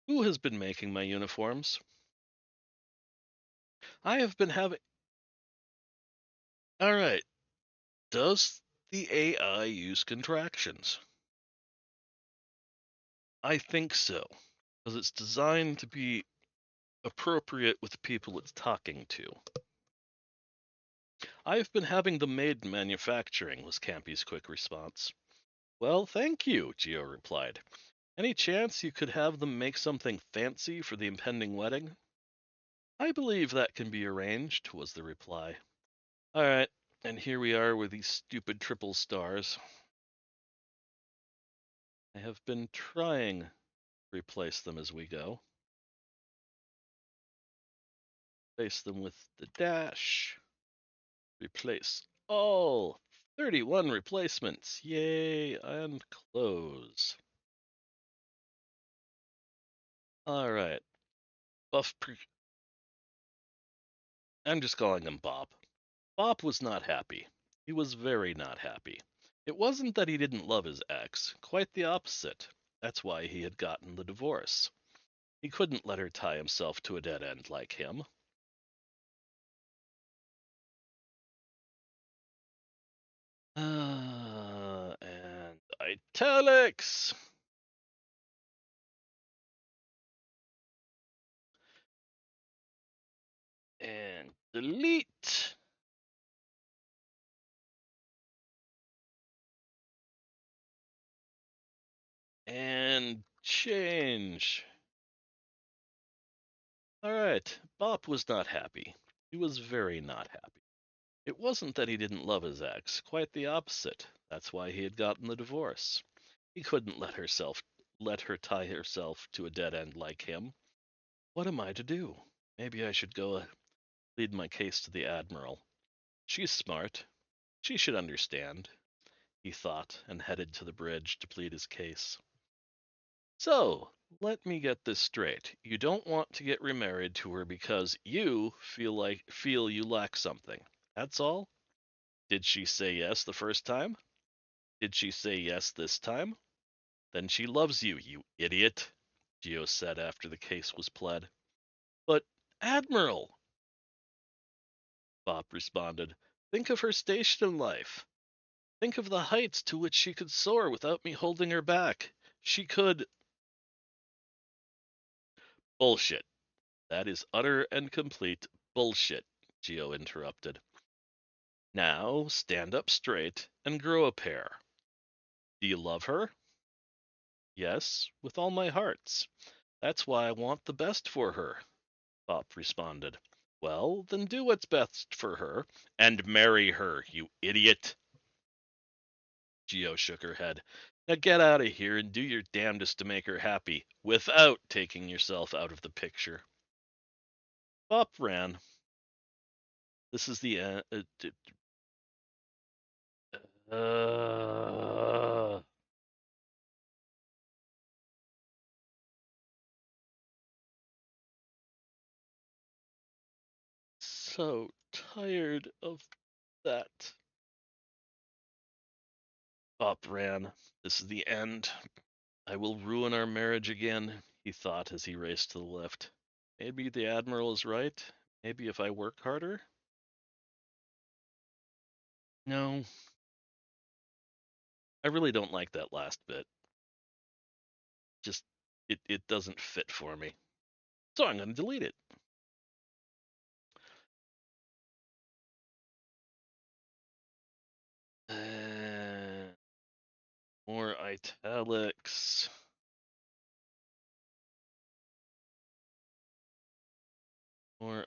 who has been making my uniforms? I have been having. Alright. Does the AI use contractions? I think so, because it's designed to be appropriate with the people it's talking to. I've been having them made in manufacturing, was Campy's quick response. Well, thank you, Geo replied. Any chance you could have them make something fancy for the impending wedding? I believe that can be arranged, was the reply. All right, and here we are with these stupid triple stars. I have been trying to replace them as we go. Replace them with the dash. Replace all. 31 replacements. Yay, and close. All right. I'm just calling him Bob. Bob was not happy. He was very not happy. It wasn't that he didn't love his ex, quite the opposite. That's why he had gotten the divorce. He couldn't let her tie himself to a dead end like him. And italics. And delete. And change. All right, Bob was not happy. He was very not happy. It wasn't that he didn't love his ex, quite the opposite. That's why he had gotten the divorce. He couldn't let her tie herself to a dead end like him. What am I to do? Maybe I should go plead my case to the Admiral. She's smart. She should understand, he thought, and headed to the bridge to plead his case. So, let me get this straight. You don't want to get remarried to her because you feel you lack something. That's all? Did she say yes the first time? Did she say yes this time? Then she loves you, you idiot, Geo said after the case was pled. But, Admiral, Bob responded, think of her station in life. Think of the heights to which she could soar without me holding her back. She could. Bullshit. That is utter and complete bullshit, Geo interrupted. Now stand up straight and grow a pair. Do you love her? Yes, with all my hearts. That's why I want the best for her, Bob responded. Well, then do what's best for her and marry her, you idiot. Geo shook her head. Now get out of here and do your damnedest to make her happy without taking yourself out of the picture. Bob ran. This is the end. Uh, so tired of that. Bob ran. This is the end. I will ruin our marriage again, he thought as he raced to the lift. Maybe the Admiral is right. Maybe if I work harder. No, I really don't like that last bit. Just, it doesn't fit for me. So I'm going to delete it. More italics. More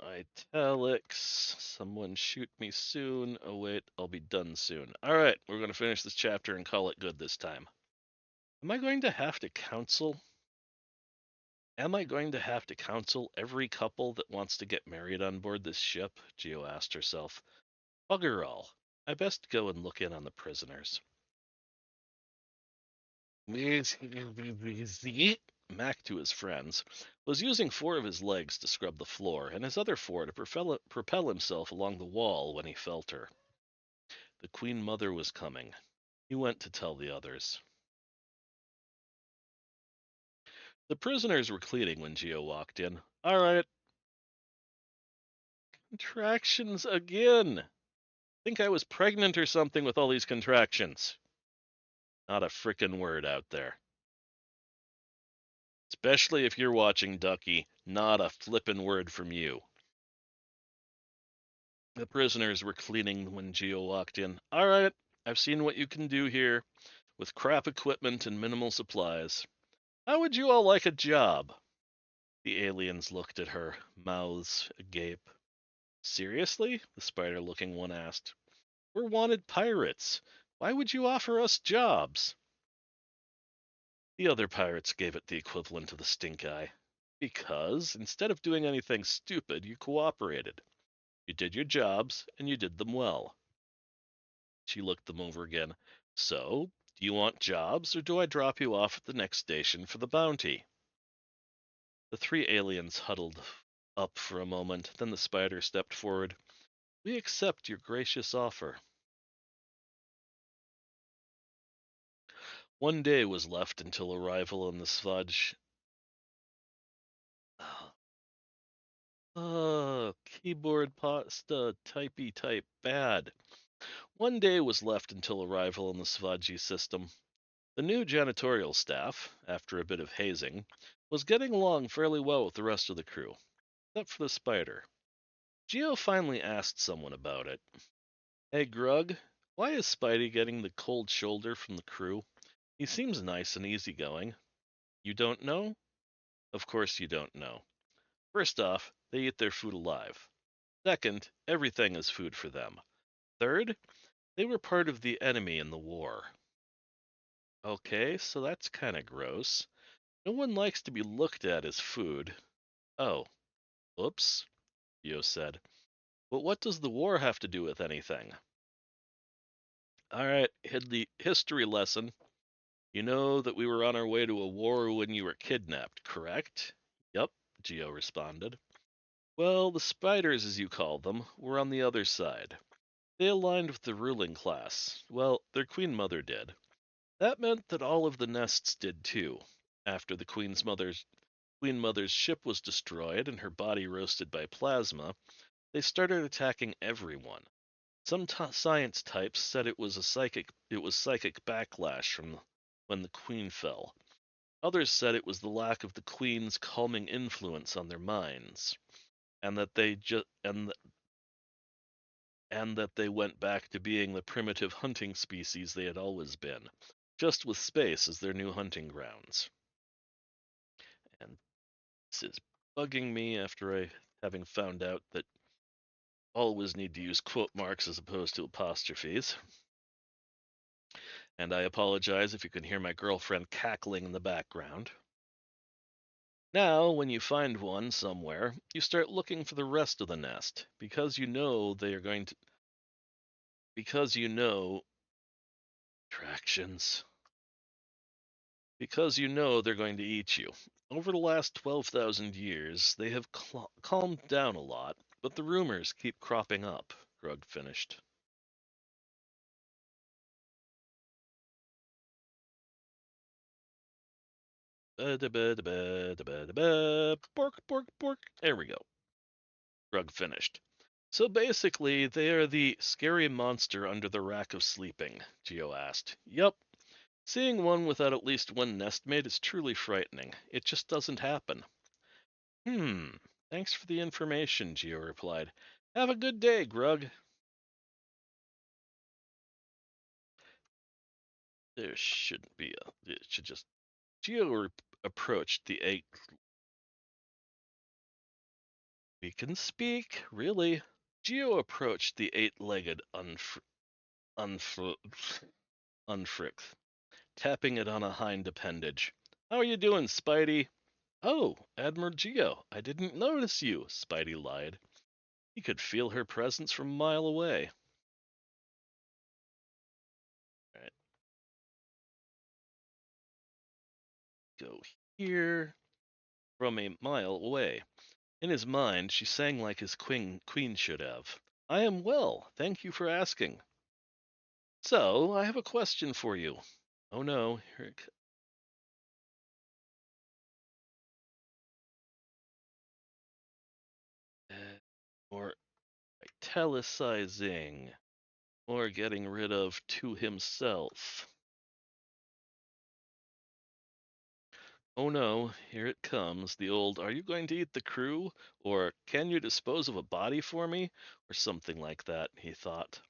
italics. Someone shoot me soon. Oh, wait, I'll be done soon. All right, we're going to finish this chapter and call it good this time. Am I going to have to counsel? Am I going to have to counsel every couple that wants to get married on board this ship? Geo asked herself. Bugger all. I best go and look in on the prisoners. Mac, to his friends, was using 4 of his legs to scrub the floor and his other 4 to propel himself along the wall when he felt her. The Queen Mother was coming. He went to tell the others. The prisoners were cleaning when Geo walked in. All right. Contractions again. Think I was pregnant or something with all these contractions. Not a frickin' word out there. Especially if you're watching Ducky, not a flippin' word from you. The prisoners were cleaning when Geo walked in. All right, I've seen what you can do here with crap equipment and minimal supplies. How would you all like a job? The aliens looked at her, mouths agape. Seriously? The spider looking one asked. We're wanted pirates. Why would you offer us jobs? The other pirates gave it the equivalent of the stink eye. Because, instead of doing anything stupid, you cooperated. You did your jobs, and you did them well. She looked them over again. So, do you want jobs, or do I drop you off at the next station for the bounty? The three aliens huddled up for a moment, then the spider stepped forward. We accept your gracious offer. One day was left until arrival on the Svaj. Keyboard pasta, typey type bad. One day was left until arrival on the Svaji system. The new janitorial staff, after a bit of hazing, was getting along fairly well with the rest of the crew, except for the spider. Geo finally asked someone about it. Hey Grug, why is Spidey getting the cold shoulder from the crew? He seems nice and easygoing. You don't know? Of course you don't know. First off, they eat their food alive. Second, everything is food for them. Third, they were part of the enemy in the war. Okay, so that's kinda gross. No one likes to be looked at as food. Oh, oops, Yo said. But what does the war have to do with anything? Alright, history lesson. You know that we were on our way to a war when you were kidnapped, correct? Yup, Geo responded. Well, the spiders, as you call them, were on the other side. They aligned with the ruling class. Well, their queen mother did. That meant that all of the nests did too. After the queen mother's ship was destroyed and her body roasted by plasma, they started attacking everyone. Some science types said it was psychic backlash from when the queen fell. Others said it was the lack of the queen's calming influence on their minds, and that they went back to being the primitive hunting species they had always been, just with space as their new hunting grounds. And this is bugging me after having found out that always need to use quote marks as opposed to apostrophes. And I apologize if you can hear my girlfriend cackling in the background. Now, when you find one somewhere, you start looking for the rest of the nest, because you know they are going to. Because you know. Attractions. Because you know they're going to eat you. Over the last 12,000 years, they have calmed down a lot, but the rumors keep cropping up, Grug finished. Bork, bork, bork. There we go. Grug finished. So basically, they are the scary monster under the rack of sleeping, Geo asked. Yup. Seeing one without at least one nestmate is truly frightening. It just doesn't happen. Thanks for the information, Geo replied. Have a good day, Grug. There shouldn't be it should just. Geo approached the eight. We can speak, really. Geo approached the eight-legged unfrick, tapping it on a hind appendage. How are you doing, Spidey? Oh, Admiral Geo, I didn't notice you, Spidey lied. He could feel her presence from a mile away. Alright. Go here. From a mile away. In his mind, she sang like his queen should have. I am well, thank you for asking. So, I have a question for you. Oh no, here it or italicizing, or getting rid of to himself. Oh no, here it comes, the old, are you going to eat the crew? Or, can you dispose of a body for me? Or something like that, he thought.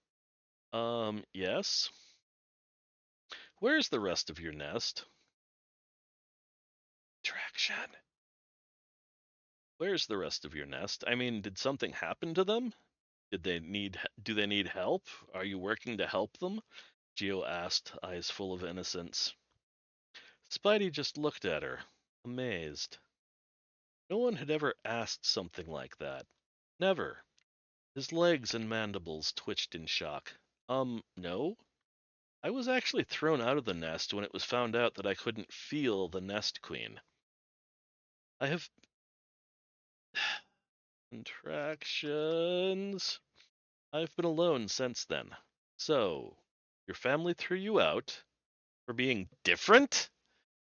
Yes? Where's the rest of your nest? Traction. Where's the rest of your nest? I mean, did something happen to them? Do they need help? Are you working to help them? Geo asked, eyes full of innocence. Spidey just looked at her, amazed. No one had ever asked something like that. Never. His legs and mandibles twitched in shock. No? I was actually thrown out of the nest when it was found out that I couldn't feel the nest queen. I have contractions. I've been alone since then. So, your family threw you out for being different?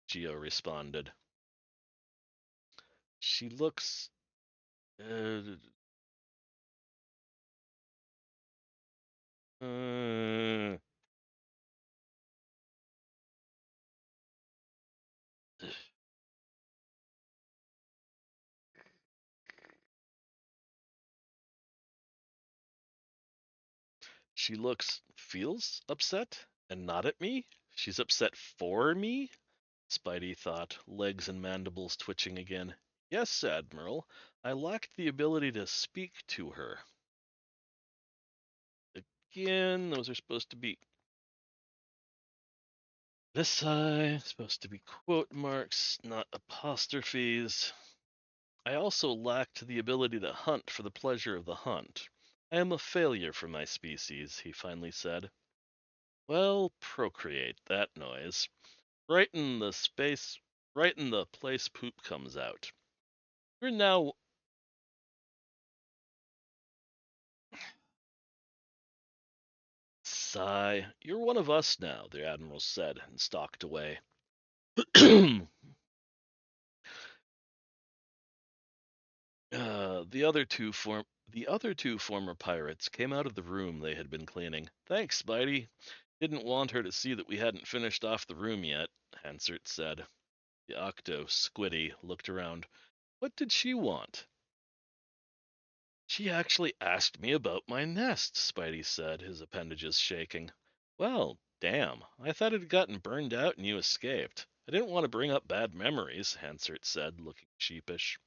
Geo responded. She looks. Uh, uh, feels upset and not at me? She's upset for me? Spidey thought, legs and mandibles twitching again. Yes, Admiral, I lacked the ability to speak to her. Again, those are supposed to be supposed to be quote marks, not apostrophes. I also lacked the ability to hunt for the pleasure of the hunt. I am a failure for my species, he finally said. Well, procreate, that noise. Right in the place poop comes out. You're now. Sigh. You're one of us now, the Admiral said, and stalked away. The other two former pirates came out of the room they had been cleaning. Thanks, Spidey. Didn't want her to see that we hadn't finished off the room yet, Hansert said. The Octo, Squiddy, looked around. What did she want? She actually asked me about my nest, Spidey said, his appendages shaking. Well, damn. I thought it had gotten burned out and you escaped. I didn't want to bring up bad memories, Hansert said, looking sheepish.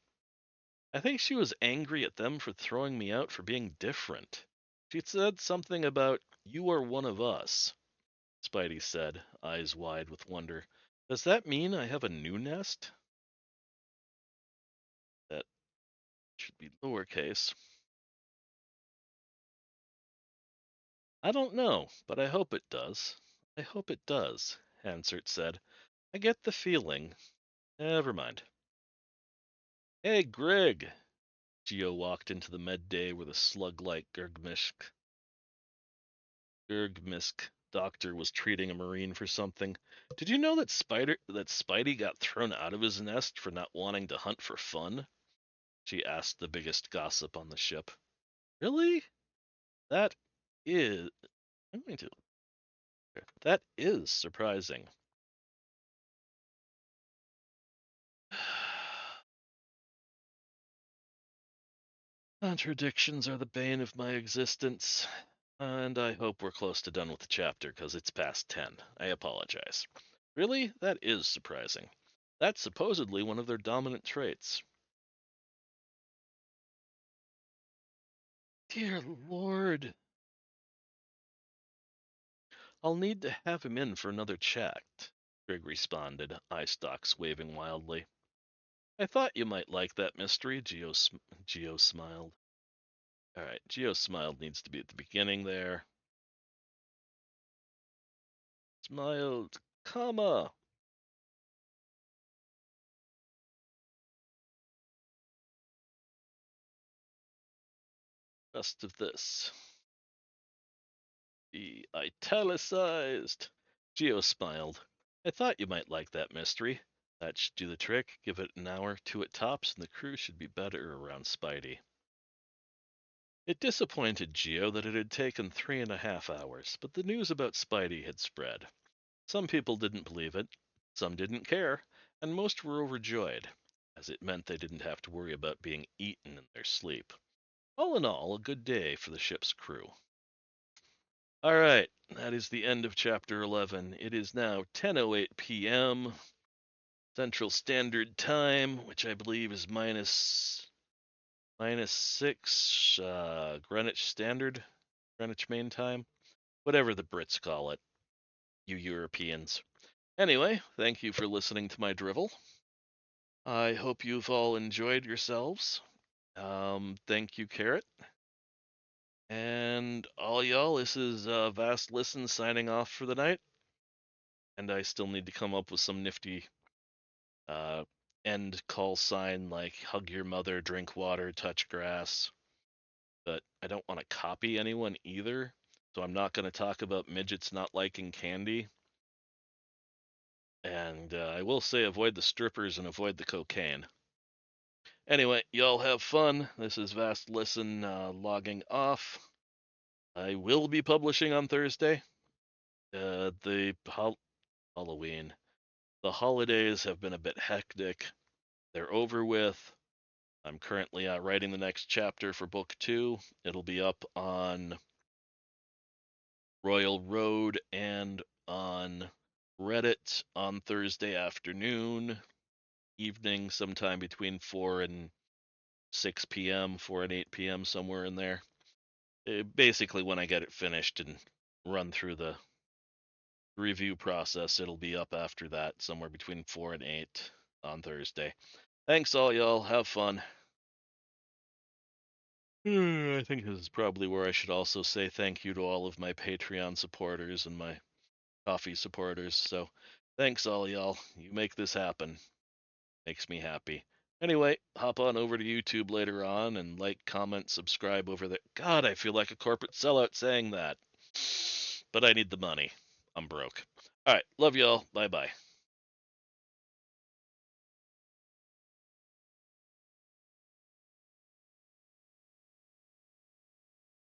I think she was angry at them for throwing me out for being different. She said something about, you are one of us, Spidey said, eyes wide with wonder. Does that mean I have a new nest? That should be lowercase. I don't know, but I hope it does. I hope it does, Hansert said. I get the feeling. Never mind. Hey, Grig! Geo walked into the med day where the slug-like Gurgmisk doctor was treating a Marine for something. Did you know that Spidey got thrown out of his nest for not wanting to hunt for fun? She asked the biggest gossip on the ship. Really? That is. I'm going to. That is surprising. Contradictions are the bane of my existence. And I hope we're close to done with the chapter, because it's past 10. I apologize. Really? That is surprising. That's supposedly one of their dominant traits. Dear Lord. I'll need to have him in for another chat, Greg responded, eye stalks waving wildly. I thought you might like that mystery, Geo smiled. Alright, Geo smiled needs to be at the beginning there. Smiled, comma. Rest of this. Be italicized. Geo smiled. I thought you might like that mystery. That should do the trick. Give it an hour, 2 at tops, and the crew should be better around Spidey. It disappointed Geo that it had taken 3.5 hours, but the news about Spidey had spread. Some people didn't believe it, some didn't care, and most were overjoyed, as it meant they didn't have to worry about being eaten in their sleep. All in all, a good day for the ship's crew. All right, that is the end of chapter 11. It is now 10:08 p.m. Central Standard Time, which I believe is -6 Greenwich Mean Time, whatever the Brits call it, you Europeans. Anyway, thank you for listening to my drivel. I hope you've all enjoyed yourselves. Thank you, Carrot. And all y'all, this is Vast Listen signing off for the night. And I still need to come up with some nifty end call sign like hug your mother, drink water, touch grass. But I don't want to copy anyone either, so I'm not going to talk about midgets not liking candy. And I will say avoid the strippers and avoid the cocaine. Anyway, y'all have fun. This is Vast Listen logging off. I will be publishing on Thursday. Halloween. The holidays have been a bit hectic. They're over with. I'm currently writing the next chapter for book 2. It'll be up on Royal Road and on Reddit on Thursday afternoon, evening, sometime between 4 and 6 p.m., 4 and 8 p.m., somewhere in there. Basically, when I get it finished and run through the review process, it'll be up after that, somewhere between 4 and 8 on Thursday. Thanks all y'all. Have fun. I think this is probably where I should also say thank you to all of my Patreon supporters and my coffee supporters. So thanks all y'all. You make this happen. Makes me happy. Anyway, hop on over to YouTube later on and like, comment, subscribe over there. God, I feel like a corporate sellout saying that. But I need the money. I'm broke. All right, love y'all. Bye-bye.